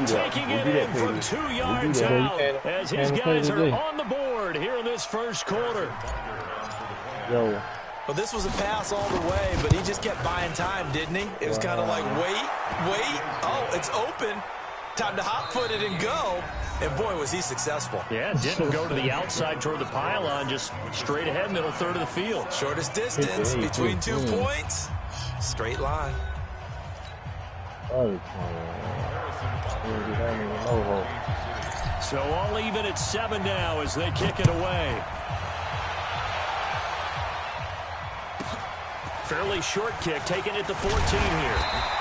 Taking it in from 2 yards out as his guys are on the board here in this first quarter. Yo. Well, this was a pass all the way, but he just kept buying time, didn't he? It was kind of like, wait. Oh, it's open. Time to hot-foot it and go. And, boy, was he successful. Yeah, didn't go to the outside toward the pylon, just straight ahead, middle third of the field. Shortest distance between 2 points. Straight line. So all even at 7 now as they kick it away. Fairly short kick, taking it to 14 here.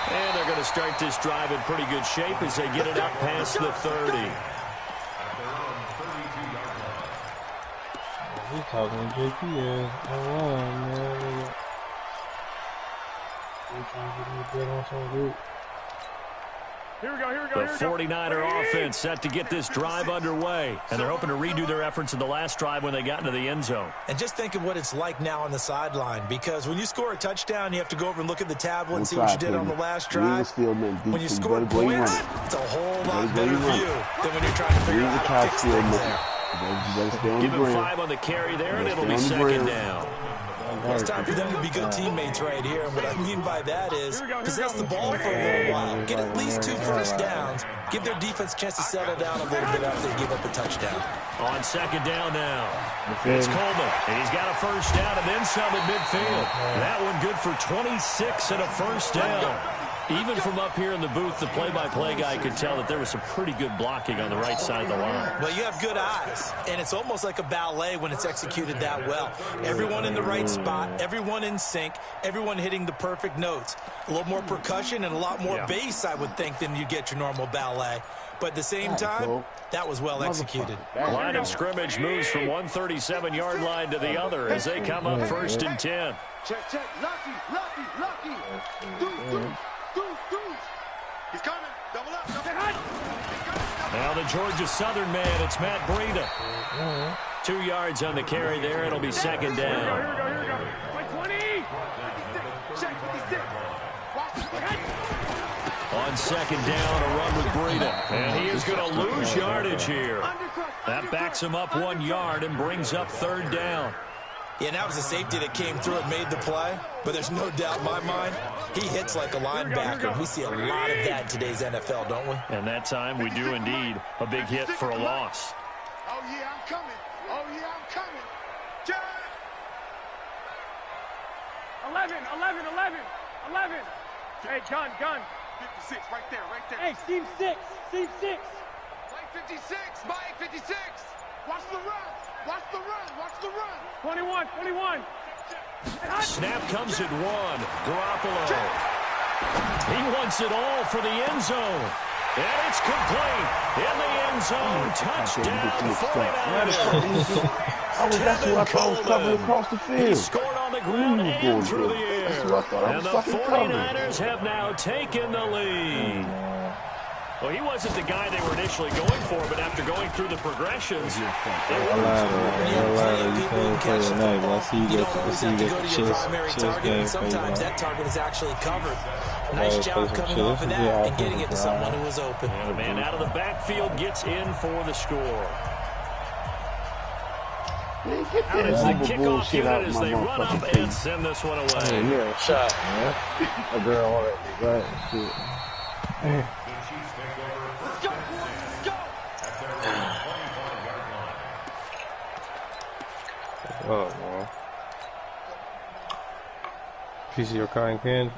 And they're going to start this drive in pretty good shape as they get it up past the 30. He's talking to JP. Oh, man. Here we go. The 49er offense set to get this drive underway. And they're hoping to redo their efforts in the last drive when they got into the end zone. And just think of what it's like now on the sideline, because when you score a touchdown, you have to go over and look at the tablet and see what you did on the last drive. When you score points, it's a whole lot better view than when you're trying to figure out how to fix things there. Give him 5 on the carry there, and it'll be second down. Well, it's time for them to be good teammates right here. And what I mean by that is possess the ball for a little while. Get at least 2 first downs. Give their defense a chance to settle down a little bit after they give up a touchdown. On second down now. It's Coleman. And he's got a first down and then some at midfield. That one good for 26 and a first down. Even from up here in the booth, the play-by-play guy could tell that there was some pretty good blocking on the right side of the line. Well, you have good eyes, and it's almost like a ballet when it's executed that well. Everyone in the right spot, everyone in sync, everyone hitting the perfect notes. A little more percussion and a lot more bass, I would think, than you get your normal ballet. But at the same time, that was well executed. The line of scrimmage moves from 137-yard line to the other as they come up 1st and 10. Check. Lucky. Deuce. He's coming. Double up. Now the Georgia Southern man, it's Matt Breida. 2 yards on the carry there. It'll be second down. Here we go. 20. Check 56. On second down, a run with Breida. And he is going to lose yardage here. That backs him up 1 yard and brings up third down. Yeah, and that was a safety that came through and made the play. But there's no doubt in my mind, he hits like a linebacker. We see a lot of that in today's NFL, don't we? And that time we do indeed. A big hit for a loss. Oh, yeah, I'm coming. Jack! 11. Hey, gun. 56, right there. Hey, seam 6. Mike 56. Watch the run. 21. Snap comes at 1. Garoppolo. He wants it all for the end zone. And it's complete. In the end zone. Touchdown, 49ers. That's what I thought was coming across the field. He scored on the ground and through the air. And the 49ers have now taken the lead. Well, he wasn't the guy they were initially going for, but after going through the progressions, You can't play tonight. I see you get the chess game. Sometimes that target is actually covered. Nice job coming off of that and getting it to someone who was open. And the man out of the backfield gets in for the score. Out is the kickoff unit as they run up and send this one away. Yeah, shot, man. A girl on it. Right. Oh, man. Piece of your cotton candy?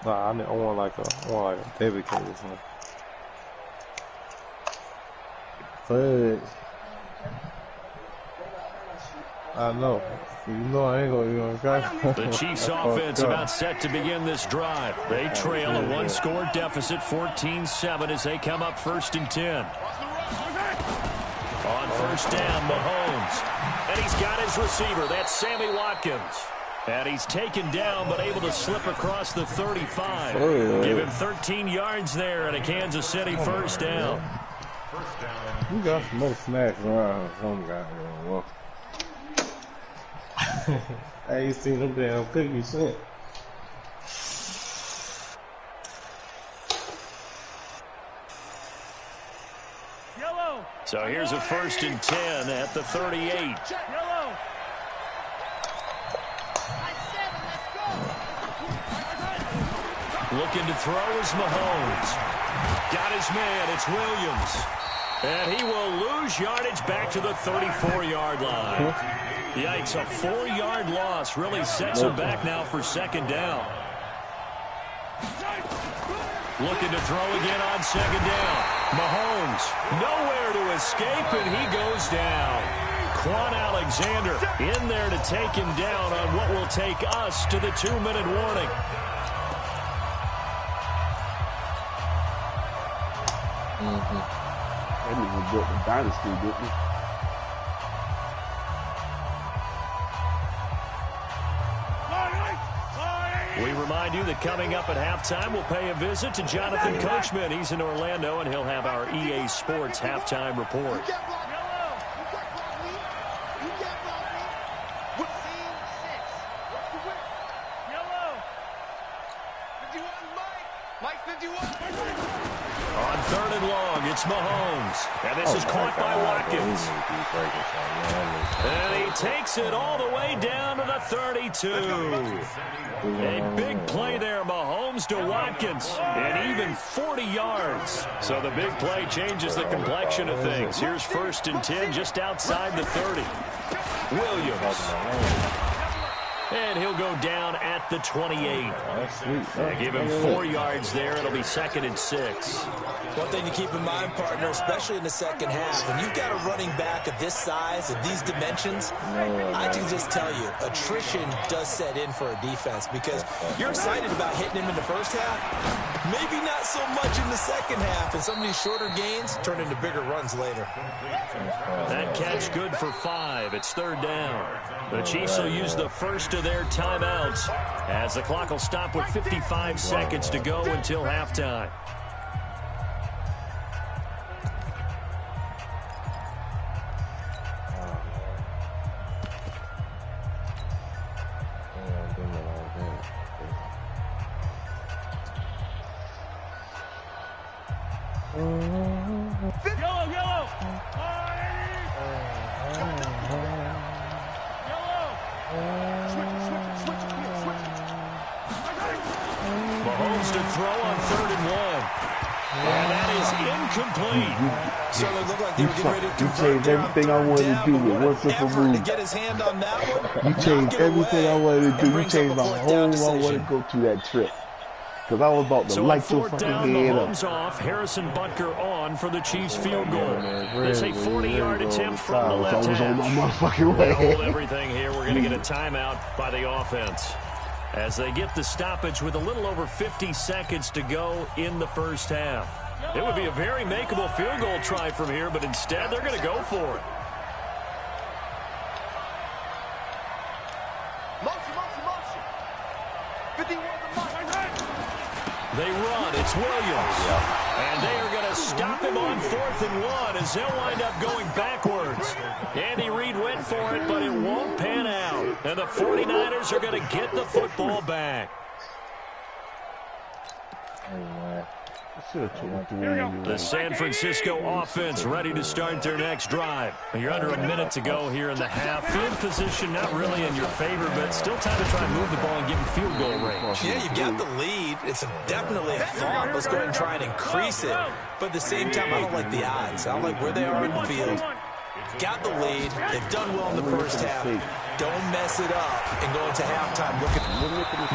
Nah, I want like a baby cake or something. Fudge. I know. You know I ain't gonna The Chiefs offense about set to begin this drive. They trail a one-score deficit, 14-7, as they come up 1st and 10. On 1st down, Mahomes. And he's got his receiver. That's Sammy Watkins. And he's taken down but able to slip across the 35. Give him 13 yards there and a Kansas City 1st down. You got some more snacks around. Some guy here. I ain't seen them damn cookies since. So here's a 1st and 10 at the 38. Looking to throw is Mahomes. Got his man, it's Williams. And he will lose yardage back to the 34-yard line. Yikes, a 4-yard loss really sets him back now for 2nd down. Looking to throw again on 2nd down. Mahomes, nowhere to escape, and he goes down. Quan Alexander in there to take him down on what will take us to the 2-minute warning. That nigga built the dynasty, didn't he? We remind you that coming up at halftime, we'll pay a visit to Jonathan Coachman. He's in Orlando, and he'll have our EA Sports halftime report. On 3rd and long, it's Mahomes. And this is caught by Watkins. And he takes it all the way down to the 32. A big play there, Mahomes to Watkins. And even 40 yards. So the big play changes the complexion of things. Here's 1st and 10 just outside the 30. Williams. And he'll go down at the 28. Give him 4 yards there. It'll be 2nd and 6. One thing to keep in mind, partner, especially in the second half, when you've got a running back of this size, of these dimensions, I can just tell you, attrition does set in for a defense because you're excited about hitting him in the first half. Maybe not so much in the second half, and some of these shorter gains turn into bigger runs later. That catch good for 5. It's 3rd down. The Chiefs will use the first of their timeouts as the clock will stop with 55 seconds to go until halftime. Mahomes to throw on 3rd and 1. And that is incomplete. So they look like they were getting ready to changed everything I wanted to do with one simple move. To get his hand on that one. You changed everything I wanted to do. You changed my whole I wanted to go to that trip. Because I was about to light your fucking head up. Mahomes off, Harrison Butker on for the Chiefs field goal. There's a 40-yard attempt from the left I was on my hash. motherfucking way. Hold everything here. We're going to get a timeout by the offense. As they get the stoppage with a little over 50 seconds to go in the first half. It would be a very makeable field goal try from here, but instead they're going to go for it. Motion. 51 to motion. They run. It's Williams. And they are going to stop him on 4th and 1 as they'll wind up going backwards. Andy Reid went for it, but it won't pan out. And the 49ers are going to get the football back. The San Francisco offense ready to start their next drive. You're under a minute to go here in the half. Field position not really in your favor, but still time to try and move the ball and get in field goal range. Yeah, you've got the lead. It's definitely a thought. Let's go ahead and try and increase it. But at the same time, I don't like the odds. I don't like where they are in the field. Got the lead. They've done well in the first half. don't mess it up and go into halftime looking.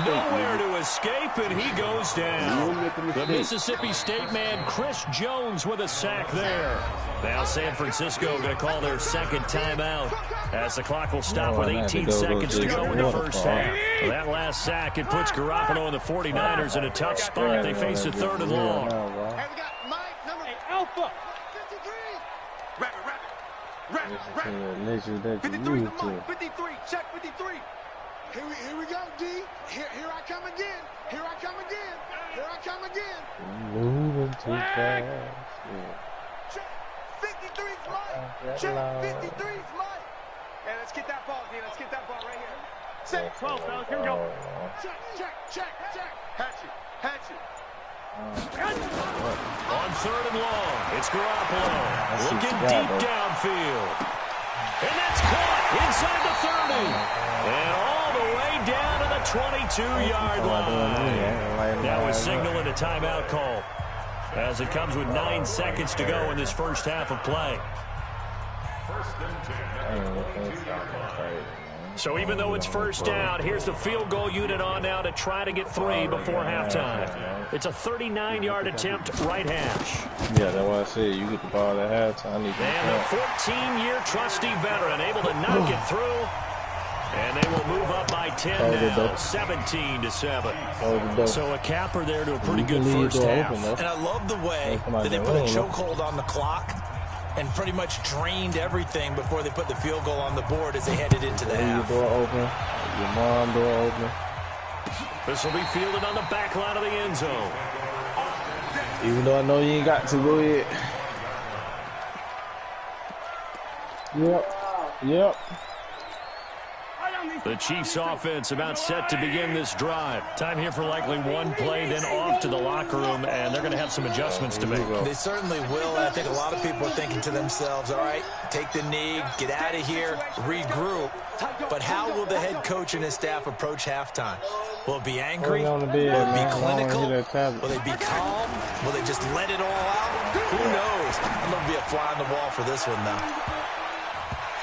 Nowhere to escape, and he goes down. The Mississippi State man, Chris Jones, with a sack there. Now San Francisco going to call their second timeout as the clock will stop with 18 seconds to go in the first half. That last sack, it puts Garoppolo and the 49ers in a tough spot. They face a 3rd and long. Hey, we got Mike, number 8, Alpha. 53. Rapid. 53, the Mike. 53, check 53. Here we go, D. Here I come again. Here I come again. Moving too fast. Check 53's Mike. Check 53's Mike. Hey, let's get that ball, D. Let's get that ball right here. Say 12, fellas. Here we go. Check. Hatch it. On 3rd and long, it's Garoppolo looking deep downfield. And that's caught inside the 30. And all the way down to the 22-yard line. Now he's signaling a timeout call as it comes with 9 seconds to go in this first half of play. So even though it's first down, here's the field goal unit on now to try to get 3 before halftime. It's a 39-yard attempt, right hash. Yeah, that's why I said you get the ball at halftime. And the 14-year trusty veteran able to knock it through. And they will move up by 10 now, 17-7. So a capper there to a pretty good first half. And I love the way that they put a chokehold on the clock and pretty much drained everything before they put the field goal on the board as they headed into the half. Your door open. Your mom door open. This will be fielded on the back line of the end zone. Even though I know you ain't got to, go ahead. Yep. The Chiefs offense about set to begin this drive. Time here for likely one play, then off to the locker room, and they're going to have some adjustments to make. They certainly will. I think a lot of people are thinking to themselves, all right, take the knee, get out of here, regroup. But how will the head coach and his staff approach halftime? Will it be angry? Will it be clinical? Will they be calm? Will they just let it all out? Who knows? I'm going to be a fly on the wall for this one, though.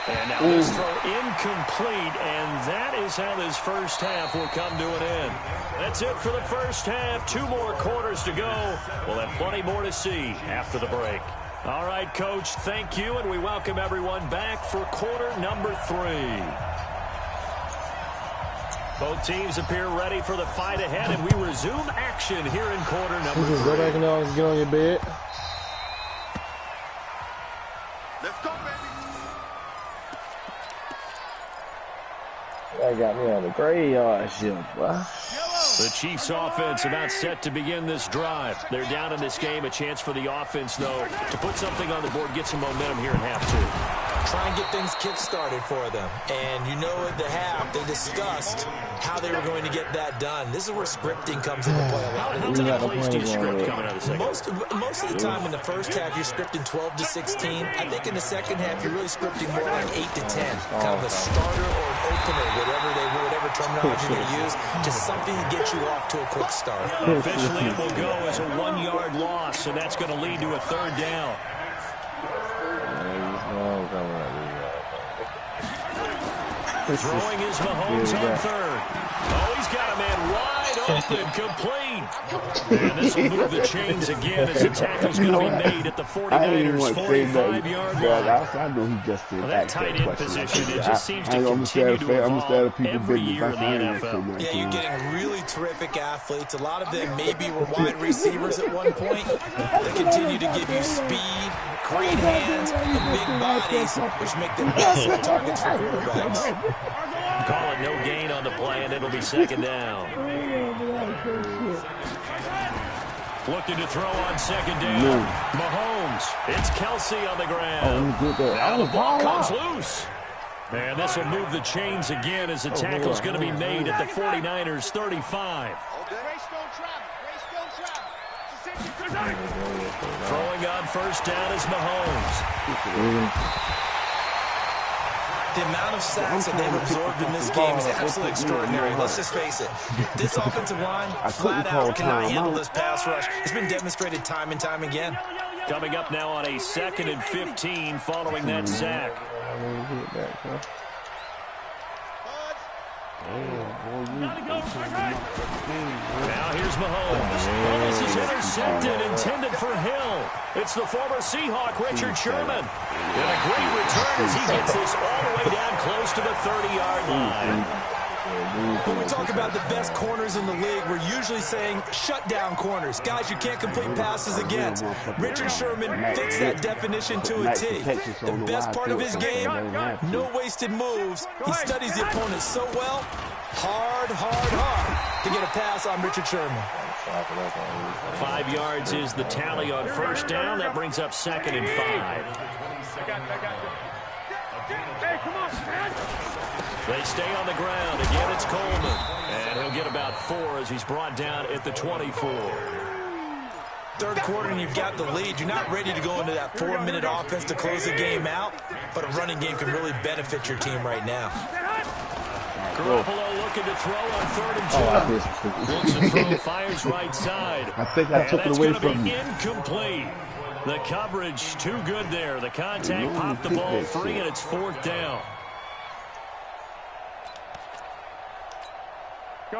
And now this throw incomplete, and that is how this first half will come to an end. That's it for the first half. 2 more quarters to go. We'll have plenty more to see after the break. All right, Coach, thank you, and we welcome everyone back for quarter number 3. Both teams appear ready for the fight ahead, and we resume action here in quarter number 3. Go back and get on your bed. Let's go, baby. That got me on the graveyard shift, boy. The Chiefs offense about set to begin this drive. They're down in this game. A chance for the offense, though, to put something on the board, get some momentum here in half 2. Try and get things kick-started for them. And you know at the half, they discussed how they were going to get that done. This is where scripting comes into play a lot. How many plays do you script coming out of the second? Most of the time in the first half, you're scripting 12 to 16. I think in the second half, you're really scripting more like 8 to 10. Kind of a starter or an opener, whatever terminology they use. Just something to get you off to a quick start. Officially, it will go as a 1-yard loss, and that's going to lead to a 3rd down. Throwing is Mahomes on 3rd. Oh, he's got a man wide open, complete. And this will move the chains again as the tackle's going to be made at the 49ers' 45-yard line. I know he just did that tight end position, it just seems to continue to evolve every year in the NFL. Yeah, you're getting really terrific athletes. A lot of them maybe were wide receivers at one point. They continue to give you speed, great hands, and big bodies, which make them excellent targets for quarterbacks. Call it no gain on the play, and it'll be 2nd down. Looking to throw on 2nd down. Mahomes. It's Kelsey on the ground. Now the ball comes loose. And this will move the chains again as the tackle's going to be made at the 49ers' 35. Throwing on 1st down is Mahomes. The amount of sacks that they've absorbed in this game is absolutely extraordinary. Let's just face it. This offensive line flat out cannot handle this pass rush. It's been demonstrated time and time again. Coming up now on a 2nd and 15 following that sack. Now here's Mahomes. Oh, this is intercepted, intended for Hill. It's the former Seahawk, Richard Sherman. And a great return as he gets this all the way down close to the 30-yard line. When we talk about the best corners in the league, we're usually saying shutdown corners, guys you can't complete passes against. Richard Sherman fits that definition to a T. The best part of his game, no wasted moves. He studies the opponent so well, hard to get a pass on Richard Sherman. 5 yards is the tally on first down. That brings up 2nd and 5. Hey, come on, man. They stay on the ground. Again, it's Coleman. And he'll get about 4 as he's brought down at the 24. Third quarter and you've got the lead. You're not ready to go into that 4-minute offense to close the game out, but a running game can really benefit your team right now. Garoppolo looking to throw on 3rd and 2. Looks to throw, fires right side. I think I took it away from you. Incomplete. The coverage too good there. The contact popped the ball free, and it's 4th down.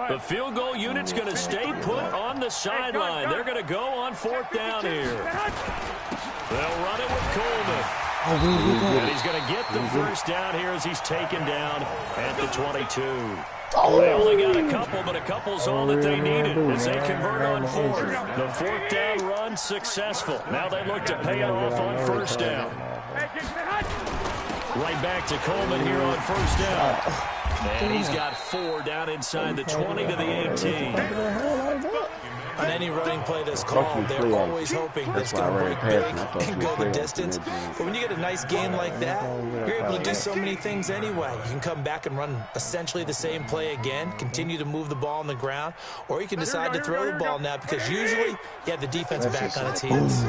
The field goal unit's going to stay put on the sideline. They're going to go on 4th down here. They'll run it with Coleman. And he's going to get the first down here as he's taken down at the 22. They only got a couple, but a couple's all that they needed as they convert on 4th. The 4th down run successful. Now they look to pay it off on 1st down. Right back to Coleman here on 1st down. And he's got 4 down inside the 20 to the 18. On any running play that's called, they're always hoping that it's going to break big and go the distance. But when you get a nice game like that, you're able to do so many things anyway. You can come back and run essentially the same play again, continue to move the ball on the ground, or you can decide to throw the ball now because usually you have the defense back on its heels.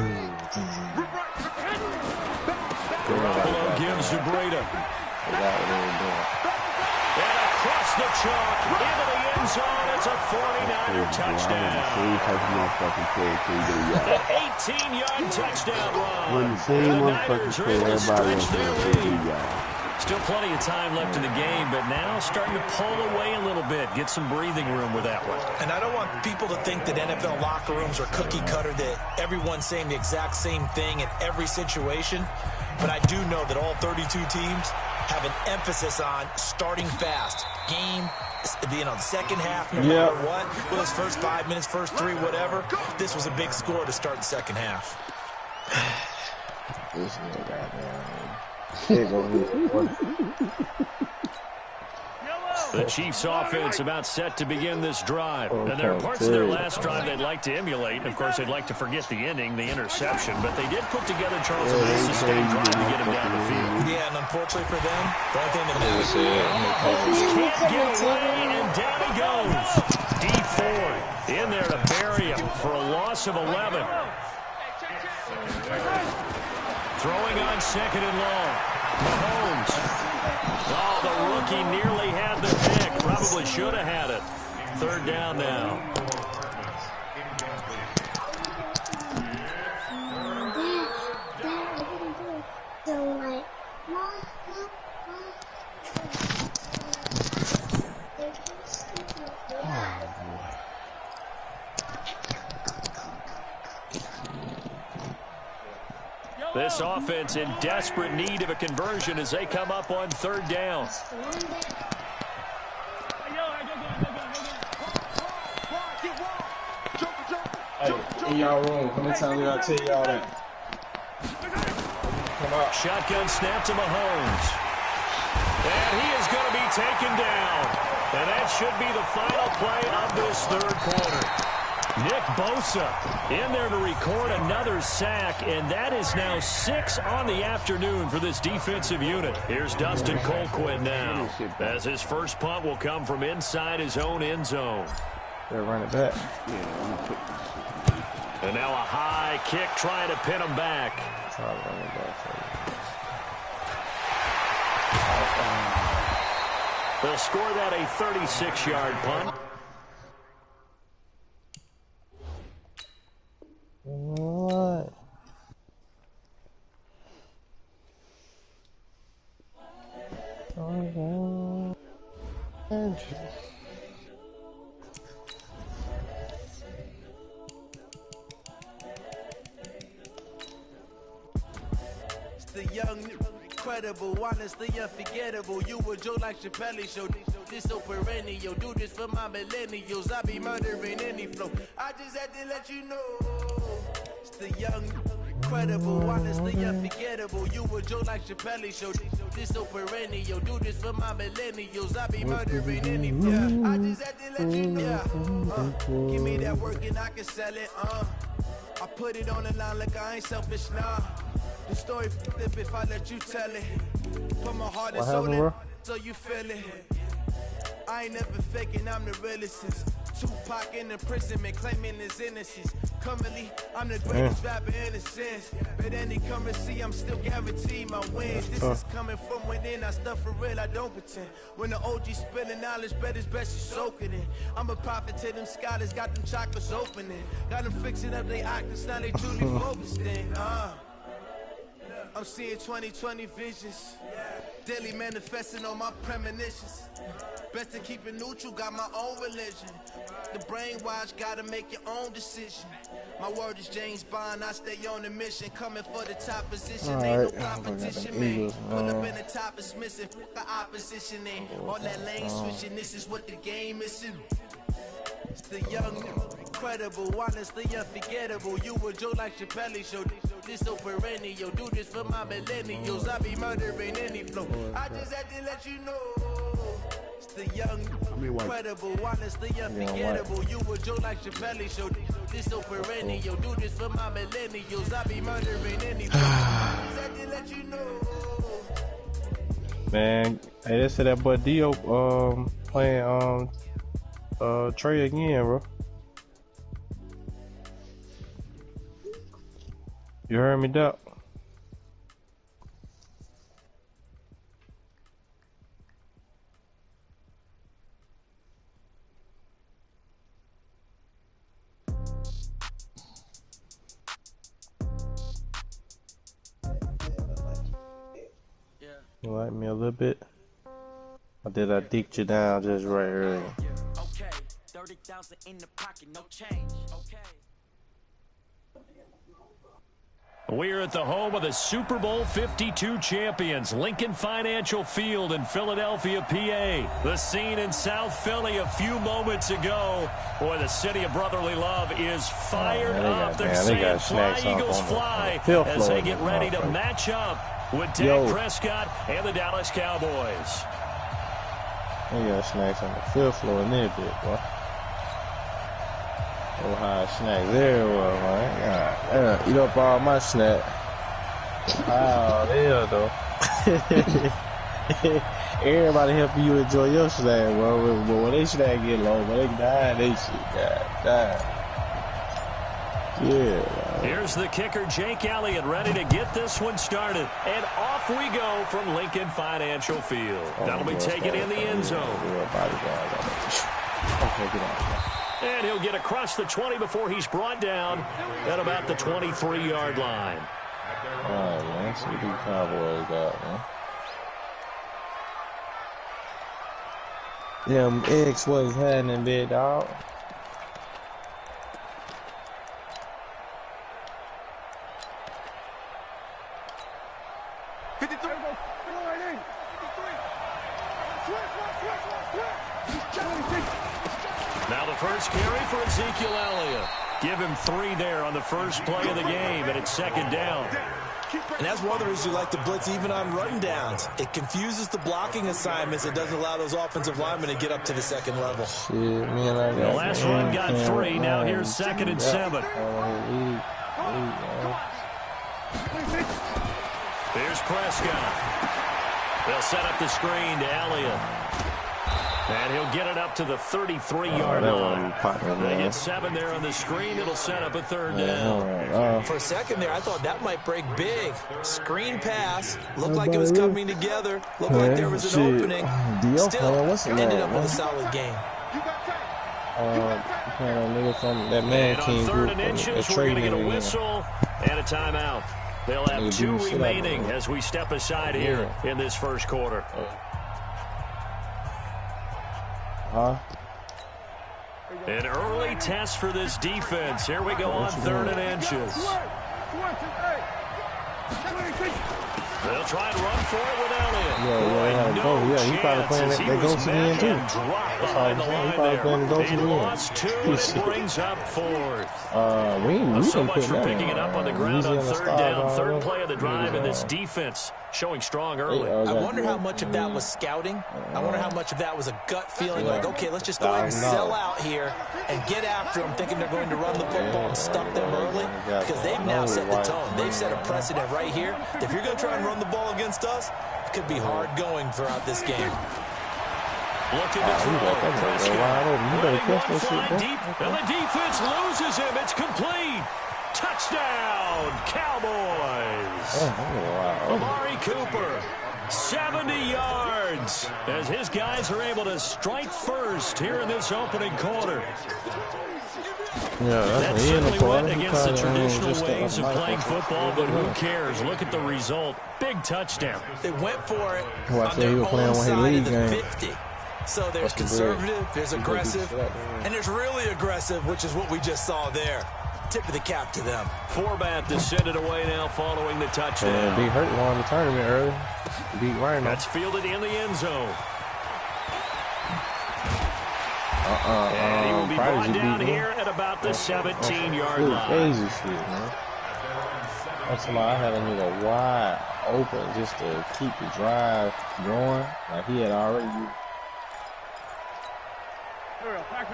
Garoppolo gives to Breda. And across the chalk, into the end zone, it's a 49er touchdown. An 18-yard touchdown run. The Niners are able to stretch their lead. Still plenty of time left in the game, but now starting to pull away a little bit, get some breathing room with that one. And I don't want people to think that NFL locker rooms are cookie cutter, that everyone's saying the exact same thing in every situation. But I do know that all 32 teams have an emphasis on starting fast. Game, the second half, no matter what. Well, those first 5 minutes, first 3, whatever. This was a big score to start the second half. This nigga, The Chiefs' offense about set to begin this drive. And there are parts of their last drive they'd like to emulate. And, of course, they'd like to forget the ending, the interception. But they did put together, Charles, a nice sustained drive to get him down the field. Yeah, and unfortunately for them, the only thing that matters can't get away, and down he goes. D Ford in there to bury him for a loss of 11. Throwing on 2nd and long. Mahomes. Oh, the rookie nearly had the pick. Probably should have had it. 3rd down now. This offense in desperate need of a conversion as they come up on 3rd down. Hey, in y'all room, how many times did I tell y'all that? Come out. Shotgun snap to Mahomes. And he is going to be taken down. And that should be the final play of this 3rd quarter. Nick Bosa in there to record another sack, and that is now 6 on the afternoon for this defensive unit. Here's Dustin Colquitt now, as his first punt will come from inside his own end zone. They're running back. And now a high kick trying to pin him back. They'll score that a 36-yard punt. What? The young, incredible, honestly unforgettable. You a joke like Chappelle show. This so perennial. Do this for my millennials. I be murdering any flow. I just had to let you know. It's the young, incredible, honestly unforgettable. You a joke like Chappelle show. This so perennial. Do this for my millennials. I be murdering any flow. I just had to let you know. Give me that work and I can sell it. I put it on the line like I ain't selfish, nah. The story flip if I let you tell it. Put my heart and soul in so you feel it. I ain't never faking, I'm the realest since Tupac in imprisonment, claiming his innocence. Currently, I'm the greatest rapper in a sense. But any currency, I'm still guaranteed my wins. This is coming from within, I stuff for real, I don't pretend. When the OG spilling knowledge, bet it's best you soak it in. I'm a prophet to them scholars, got them chakras opening. Got them fixing up they octaves, now they truly focused in. I'm seeing 2020 visions, daily manifesting on my premonitions. Best to keep it neutral, got my own religion. The brainwash, gotta make your own decision. My word is James Bond, I stay on a mission. Coming for the top position, ain't no competition, man. Pull up in the top is missing, the opposition in. All that lane switching, this is what the game is. It's the young, incredible, honestly unforgettable. You a joke like Chappelle show. This so perennial. Do this for my millennials. I be murdering any flow. I just had to let you know. It's the young, incredible, honestly unforgettable. You a joke like Chappelle show. This so perennial. Do this for my millennials. I be murdering any flow. I just had to let you know. Man, hey, they said that boy Dio playing Trey again, bro. You heard me, Doc? You like me a little bit? Or did I dick you down just right earlier? Okay, 30,000 in the pocket, no change. Okay. We're at the home of the Super Bowl 52 champions, Lincoln Financial Field in Philadelphia, PA. The scene in South Philly a few moments ago. Boy, the city of brotherly love is fired up. They're saying fly, Eagles, fly, as they get ready to match up with Dak Prescott and the Dallas Cowboys. They got snacks on the fifth floor in there, bit, boy. Ohio snacks everywhere, man. Eat up all my snack. Oh, there though. Everybody helping you enjoy your snack, bro. But when they snack get low, when they die, they shit die. Yeah. Man. Here's the kicker, Jake Elliott, ready to get this one started. And off we go from Lincoln Financial Field. That'll be taken in the end zone. Okay, get out. And he'll get across the 20 before he's brought down at about the 23-yard line. All right, man. Let's see what these Cowboys got, man. Them X was happening, big dog. Now the first carry for Ezekiel Elliott. Give him 3 there on the first play of the game, and it's second down. And that's one of the reasons you like to blitz even on run downs. It confuses the blocking assignments. It doesn't allow those offensive linemen to get up to the second level. Shit, man, the last run got 3. Now here's 2nd and 7. Here's Prescott. They'll set up the screen to Elliott. And he'll get it up to the 33-yard line. They get 7 there on the screen. It'll set up a 3rd down. For a second there, I thought that might break big. Screen pass. Looked like it was coming together. Looked like there was an opening. Still, ended up with a solid game. That man team group. And on 3rd and inches, we're going to get a whistle and a timeout. They'll have 2 remaining as we step aside here in this first quarter. An early test for this defense. Here we go on 3rd and inches. They'll try and run for it with Elliott. Yeah, he probably playing that ghost again too. Behind the line there. He lost 2 and brings up 4th. So much for picking it up on the ground on 3rd down. 3rd play of the drive, and this defense showing strong early. I wonder how much of that was scouting. I wonder how much of that was a gut feeling like, okay, let's just go ahead and sell out here and get after them, thinking they're going to run the football and stuff them early, because they've now set the tone. They've set a precedent right here. If you're going to try and run the ball against us, it could be hard going throughout this game. Looking to throw. Deep, and the defense loses him. It's complete. Touchdown, Cowboys. Amari Cooper, 70 yards, as his guys are able to strike first here in this opening quarter. That certainly went against the traditional ways of playing football, but who cares? Look at the result. Big touchdown. They went for it on their own side of the 50. So there's conservative, there's aggressive, and there's really aggressive, which is what we just saw there. Tip of the cap to them. Forbat to send it away now following the touchdown. Big Hurt won the tournament early. Beat Ryan. That's fielded in the end zone. And he will be brought down here at about the 17-yard line. Crazy shit, man. That's why I had a nigga wide open just to keep the drive going. Like he had already.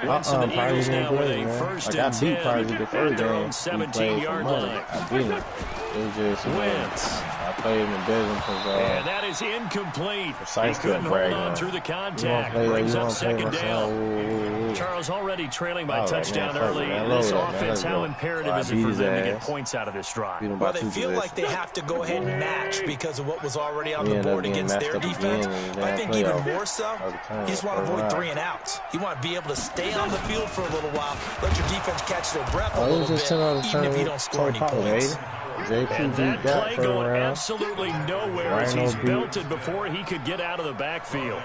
Winston the Eagles now with a 1st and 10 at their own 17-yard line. I beat him. It was just Wentz. I played in the business because and that is incomplete. He couldn't hold on through the contact. Brings up 2nd down. Charles already trailing by touchdown early. This offense, how imperative is it for them to get points out of this drive? Well, they feel like they have to go ahead and match because of what was already on the board against their defense. I think even more so, you just want to avoid 3 and outs. You want to be able to stay on the field for a little while, let your defense catch their breath a little bit, even if you don't score any points. And that play going absolutely nowhere as he's belted before he could get out of the backfield.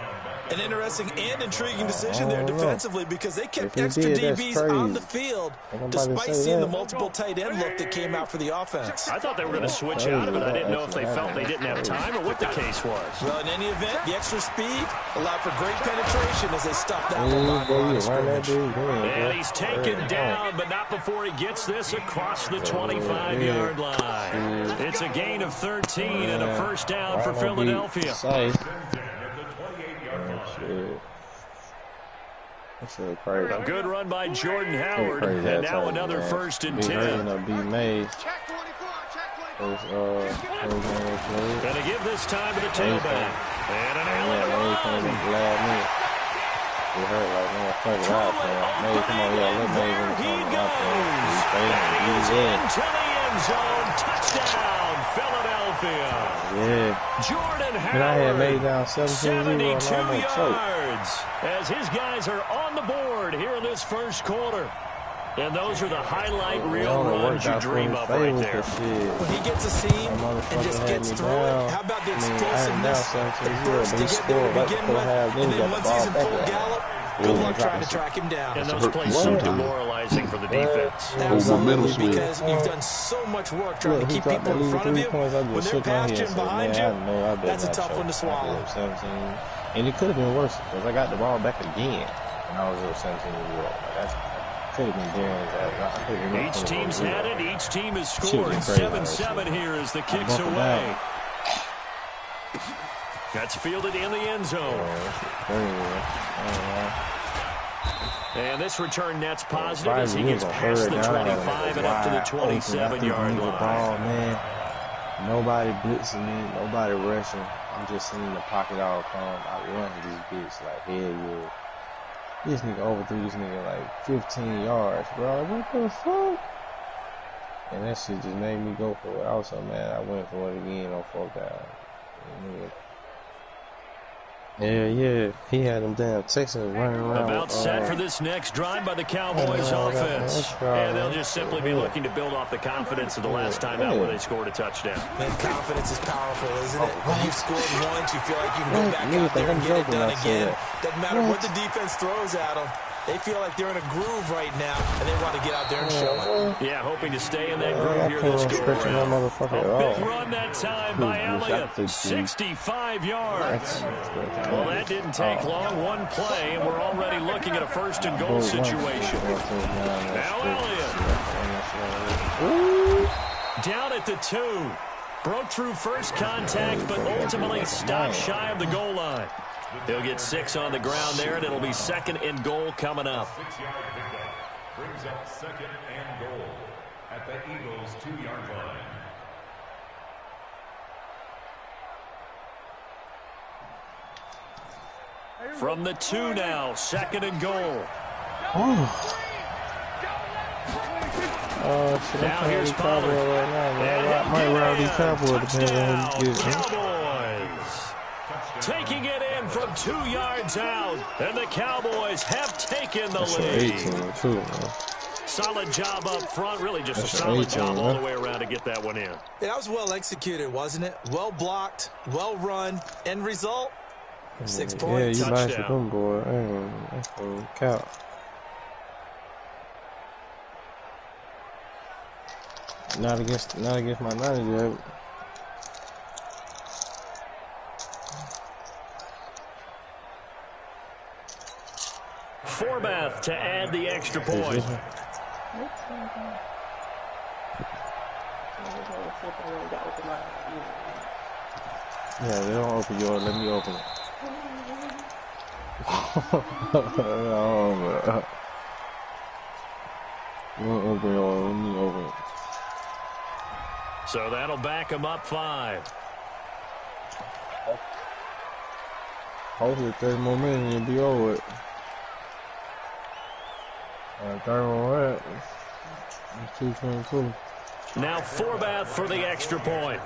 An interesting and intriguing decision there defensively because they kept extra DBs on the field despite seeing the multiple tight end look that came out for the offense. I thought they were going to switch out of it. I didn't know if they felt they didn't have time or what the case was. Well, in any event, the extra speed allowed for great penetration as they stopped that line of scrimmage. And he's taken down, but not before he gets this across the 25-yard line. It's a gain of 13 and a 1st down for Philadelphia. A good run by Jordan Howard, and now another 1st and 10. Gonna give this time to the tailback. And an Allen run. He goes. And he's into the end zone. Touchdown, Philadelphia. Jordan Howard, 72 yards, as his guys are on the board here in this 1st quarter. And those are the highlight reel runs you dream of right there. When he gets a seam and just gets through it, how about the explosiveness, the burst to get there to begin with, and then once he's in full gallop, good luck trying to track him down. And those plays so demoralizing for the defense. Absolutely, because you've done so much work trying to keep people in front of you. When they're past you and behind you, that's a tough one to swallow. And it could have been worse because I got the ball back again when I was at 17 years old. Could have been there. Each team's had it. Each team has scored. 7-7 here as the kick's away. That's fielded in the end zone. And this return net's positive as he gets past the 25 and up to the 27-yard line. Nobody blitzing me. Nobody rushing. I'm just sitting in the pocket all the time. I run to these bitches like, hell yeah. This nigga overthrew this nigga like 15 yards, bro. Like, what the fuck? And that shit just made me go for it. I was so mad I went for it again on 4th down. Yeah. He had them damn Texans running around. About set for this next drive by the Cowboys offense. And they'll just simply be looking to build off the confidence of the last time out where they scored a touchdown. Man, confidence is powerful, isn't it? When you've scored once, you feel like you can go back out there and get it done again. Doesn't matter what the defense throws at them. They feel like they're in a groove right now, and they want to get out there and show it. Yeah, hoping to stay in that groove here this go around. A big run that time by Elliott, 65 yards. Well, that didn't take long, one play, and we're already looking at a first and goal situation. Now Elliott. Down at the 2. Broke through first contact, but ultimately stopped shy of the goal line. He'll get 6 on the ground there, and it'll be second and goal coming up. 6-yard pickup brings up second and goal at the Eagles' 2-yard line. From the 2 now, second and goal. Now here's Pollard right now, man. I might ride these Cowboys depending on who you get. Cowboys taking it in from 2 yards out, and the Cowboys have taken the lead. Solid job up front, really just a solid job all the way around to get that one in. That was well executed, wasn't it? Well blocked, well run. End result, 6 points. Yeah, you nice with them, boy. That's a count. Not against my Niners yet. Forbath to add the extra point. Yeah, they don't open yours. Let me open it. You don't open yours. Let me open it. So that'll back him up 5. Hopefully 30 more minutes and you'll be over it. 30 more minutes. 2:22. Now Forbath for the extra point.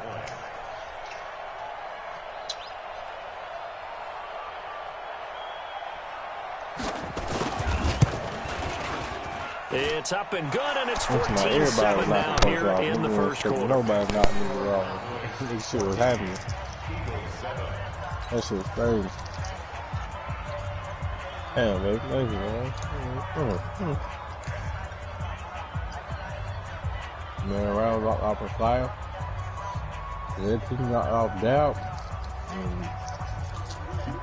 It's up and good, and it's 14-7 now here in the first quarter. Nobody knocked me wrong. This shit was happening. That shit was crazy. Damn, baby. Thank you, man. Man, round off a flyer. Red team knocked off Doubt.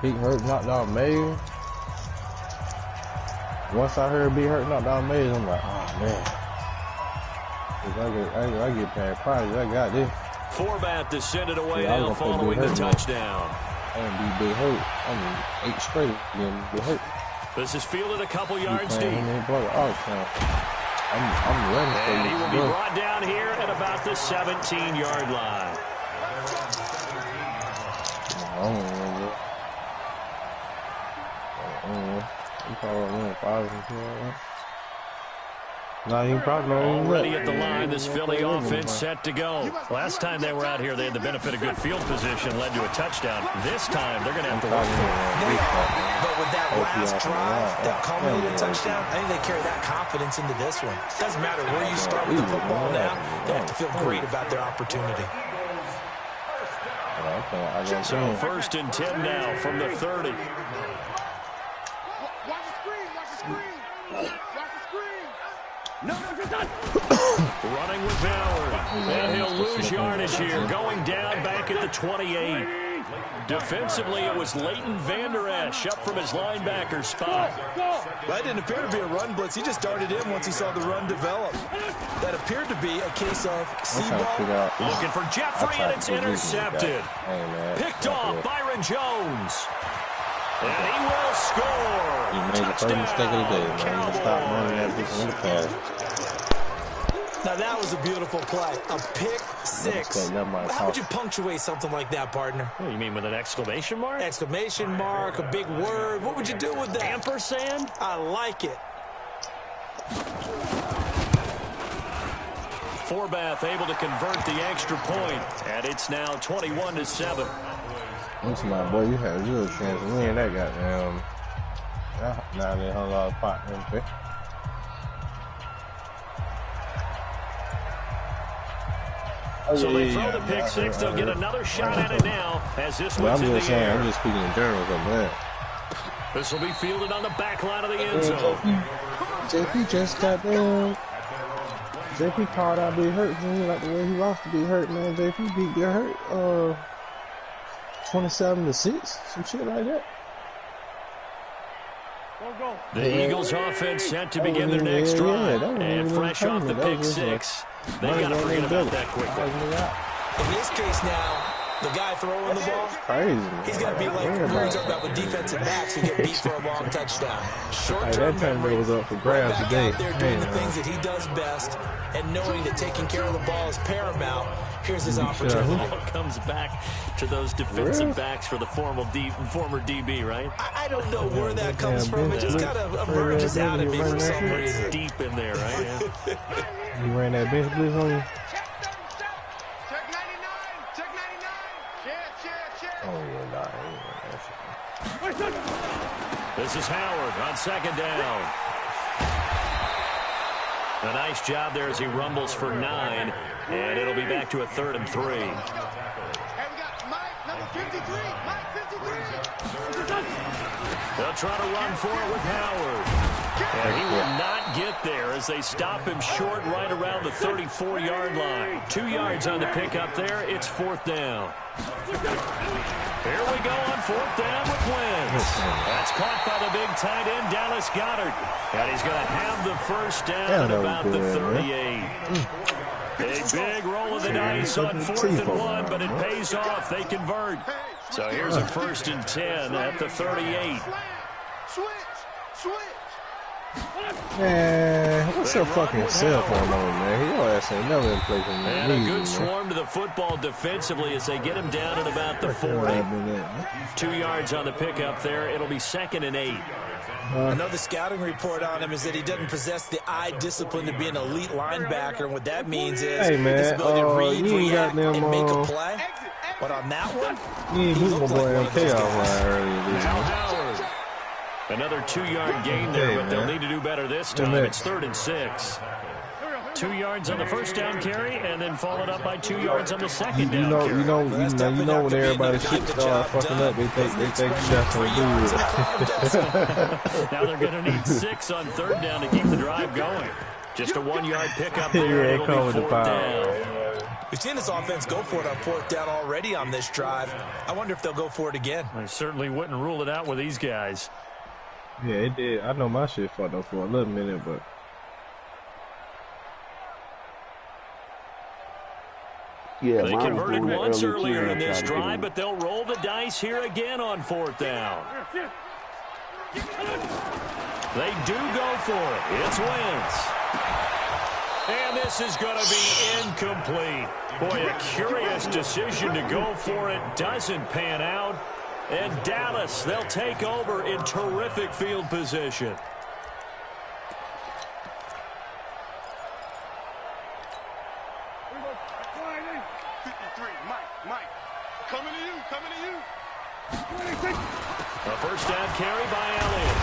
Pete Hurt knocked off Mayer. Once I heard B Hurt knocked out Mays, I'm like, oh man. I get past prize, I got this. Forbath to send it away now following the touchdown. I didn't be Big Hurt. I mean, 8 straight again, Big Hurt. This is fielded a couple yards deep. I'm ready for and he will be brought down here at about the 17-yard line. I don't remember. You probably win 5 or something like that. No, you probably don't. Already at the line, this Philly offense set to go. Last time they were out here, they had the benefit of good field position, led to a touchdown. This time, they're going to have to work for it. But with that last drive, that culminated touchdown, I think they carry that confidence into this one. Doesn't matter where you start with the football now, they have to feel great about their opportunity. So 1st and 10 now from the 30. Running with Ballard. And he'll lose yardage here. Going down back at the 28. Defensively, it was Leighton Vander Esch up from his linebacker spot. That didn't appear to be a run blitz. He just darted in once he saw the run develop. That appeared to be a case of C-ball. Looking for Jeffrey, and it's intercepted. Picked off Byron Jones. And he will score. He made the first mistake of the day, man. He stopped running that bitch in the pass. Now that was a beautiful play. A pick 6. How would you punctuate something like that, partner? What, you mean with an exclamation mark? Exclamation mark, a big word. What would you do with that? Ampersand? I like it. Forbath able to convert the extra point, and it's now 21-7. Looks like, boy, you had a real chance to win that goddamn. Now they hung out of pot, okay? So they throw the pick six. They'll get another shot at it now as this one's in the air. I'm just speaking in general, man. This will be fielded on the back line of the end zone. JP just got down. JP called out being hurt. Man. Like the way he lost to be hurt, man. JP beat get hurt 27-6, some shit like that. The Eagles offense set to begin their next drive. And fresh off the pick six, they got to forget about that quickly. In this case now, the guy throwing the ball, he's got to be like we were talking about with defensive backs who get beat for a long touchdown. Short-term memory was up for grabs today. Out there doing the things that he does best and knowing that taking care of the ball is paramount. Here's his opportunity. It comes back to those defensive backs for the former DB, right? I don't know where that comes from. It just kind of emerges out of me for some reason. Deep in there, right? Yeah. You ran that bench blitz on you? This is Howard on second down. A nice job there as he rumbles for 9, and it'll be back to a 3rd and 3. And we got Mike, number 53. Mike 53. They'll try to run for it with Howard. And he will not get there as they stop him short right around the 34-yard line. 2 yards on the pickup there. It's 4th down. Here we go on 4th down with Wentz. That's caught by the big tight end, Dallas Goedert. And he's going to have the first down at about the 38. A big roll of the dice on 4th and 1, but it pays off. They convert. So here's a 1st and 10 at the 38. Switch. Man, what's your fucking cell phone on, man? Your ass ain't never in place in And a good swarm to the football defensively as they get him down at about the 40. 2 yards on the pickup there. It'll be 2nd and 8. Another scouting report on him is that he doesn't possess the eye discipline to be an elite linebacker. And what that means is his ability to read, react, and make a play. But on that one, he beat my boy MK offline earlier this year. Another 2-yard gain there, but they'll need to do better this time. It's 3rd and 6. 2 yards on the first down carry, and then followed up by 2 yards on the second down carry. You know when everybody shit starts fucking up, they take shots on dude. Now they're going to need 6 on 3rd down to keep the drive going. Just a 1-yard pickup there. It'll be 4th down. We've seen this offense go for it on 4th down already on this drive. I wonder if they'll go for it again. I certainly wouldn't rule it out with these guys. Yeah, it did. I know my shit fucked up for a little minute, but yeah, they converted once earlier in this drive, but they'll roll the dice here again on 4th down. They do go for it. It's Wentz. And this is going to be incomplete. Boy, a curious decision to go for it. Doesn't pan out. And Dallas, they'll take over in terrific field position. Mike, coming to you. A first down carry by Elliott.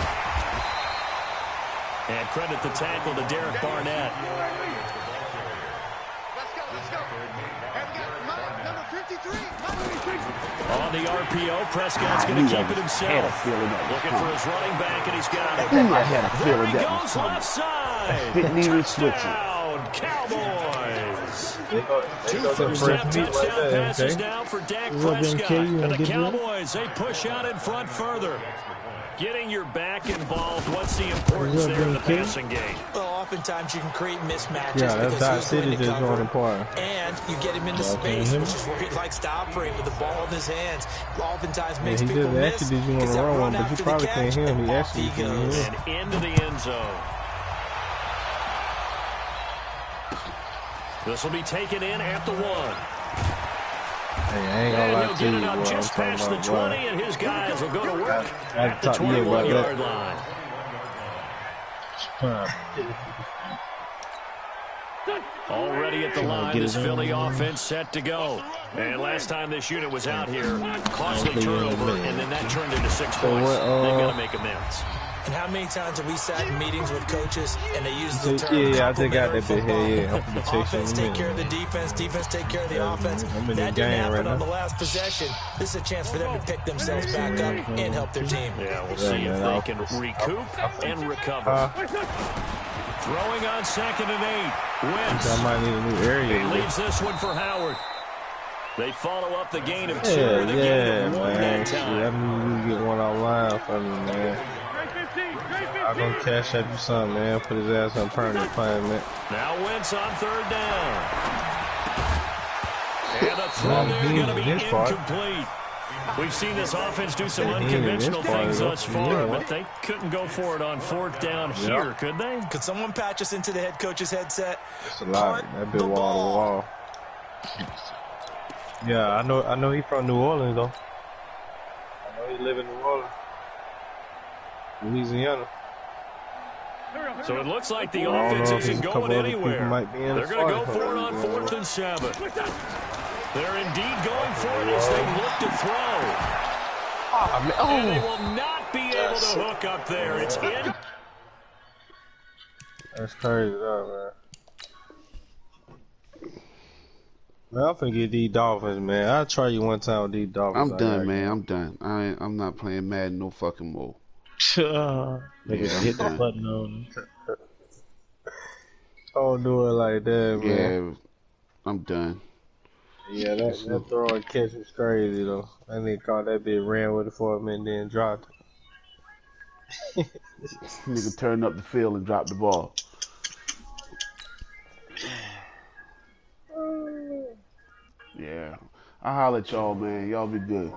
And credit the tackle to Derek Barnett. Let's go. And we got Mike, number 53. On the RPO, Prescott's going to keep it himself. Looking for his running back, and he's got it. I had a feeling there he that goes left side. didn't even switch it. Touchdown, Cowboys. 2 first-half touchdown passes now for Dak Prescott. And the Cowboys, they push out in front further. Getting your back involved, what's the importance there in the passing game? Well, oftentimes you can create mismatches because he's going to cover, and you get him into space, which is where he likes to operate with the ball in his hands. Oftentimes makes people miss because that run after the catch, and off he goes. And into the end zone. This will be taken in at the 1. Hey, I ain't gonna lie to you, boy. Just past the 20, and his guys will go to work at the 21-yard line. Already at the line, this Philly offense set to go. And last time this unit was out here, costly turnover, and then that turned into 6 points. They've got to make amends. And how many times have we sat in meetings with coaches and they use the term I just got that bit here, offense take care of the defense, defense take care of the offense. That didn't happen on the last possession. This is a chance for them to pick themselves back up and help their team. Yeah, we'll see if they can recoup and recover. Throwing on 2nd and 8. Wentz. I might need a new area. He leaves this one for Howard. They follow up the gain of 2 and the gain of 1 that time. I mean, you get one online for me, man. I'm gonna cash up you something, man. Put his ass on permanent assignment. Now Wentz on 3rd down. And the throw there going to be incomplete. We've seen this offense do some unconventional things thus far, but they couldn't go for it on 4th down here, could they? Could someone patch us into the head coach's headset? It's a lot. That bit wall to wall. Yeah, I know he's from New Orleans, though. I know he live in New Orleans. Louisiana. So it looks like the offense isn't going anywhere. They're going to go for it on 4th and 7. They're indeed going for it as they look to throw. And they will not be able to hook up there. It's in. That's crazy, though, man. Man, I'm finna get these Dolphins, man. I'll try you one time with these Dolphins. I'm done, man. I'm done. I'm not playing Madden no fucking more. Nigga, hit the button on. Don't do it like that, man. Yeah, I'm done. Yeah, that throw and catch was crazy, though. That nigga caught that bitch, ran with it for a minute, then dropped it. Nigga turned up the field and dropped the ball. Yeah. I'll holler at y'all, man. Y'all be good.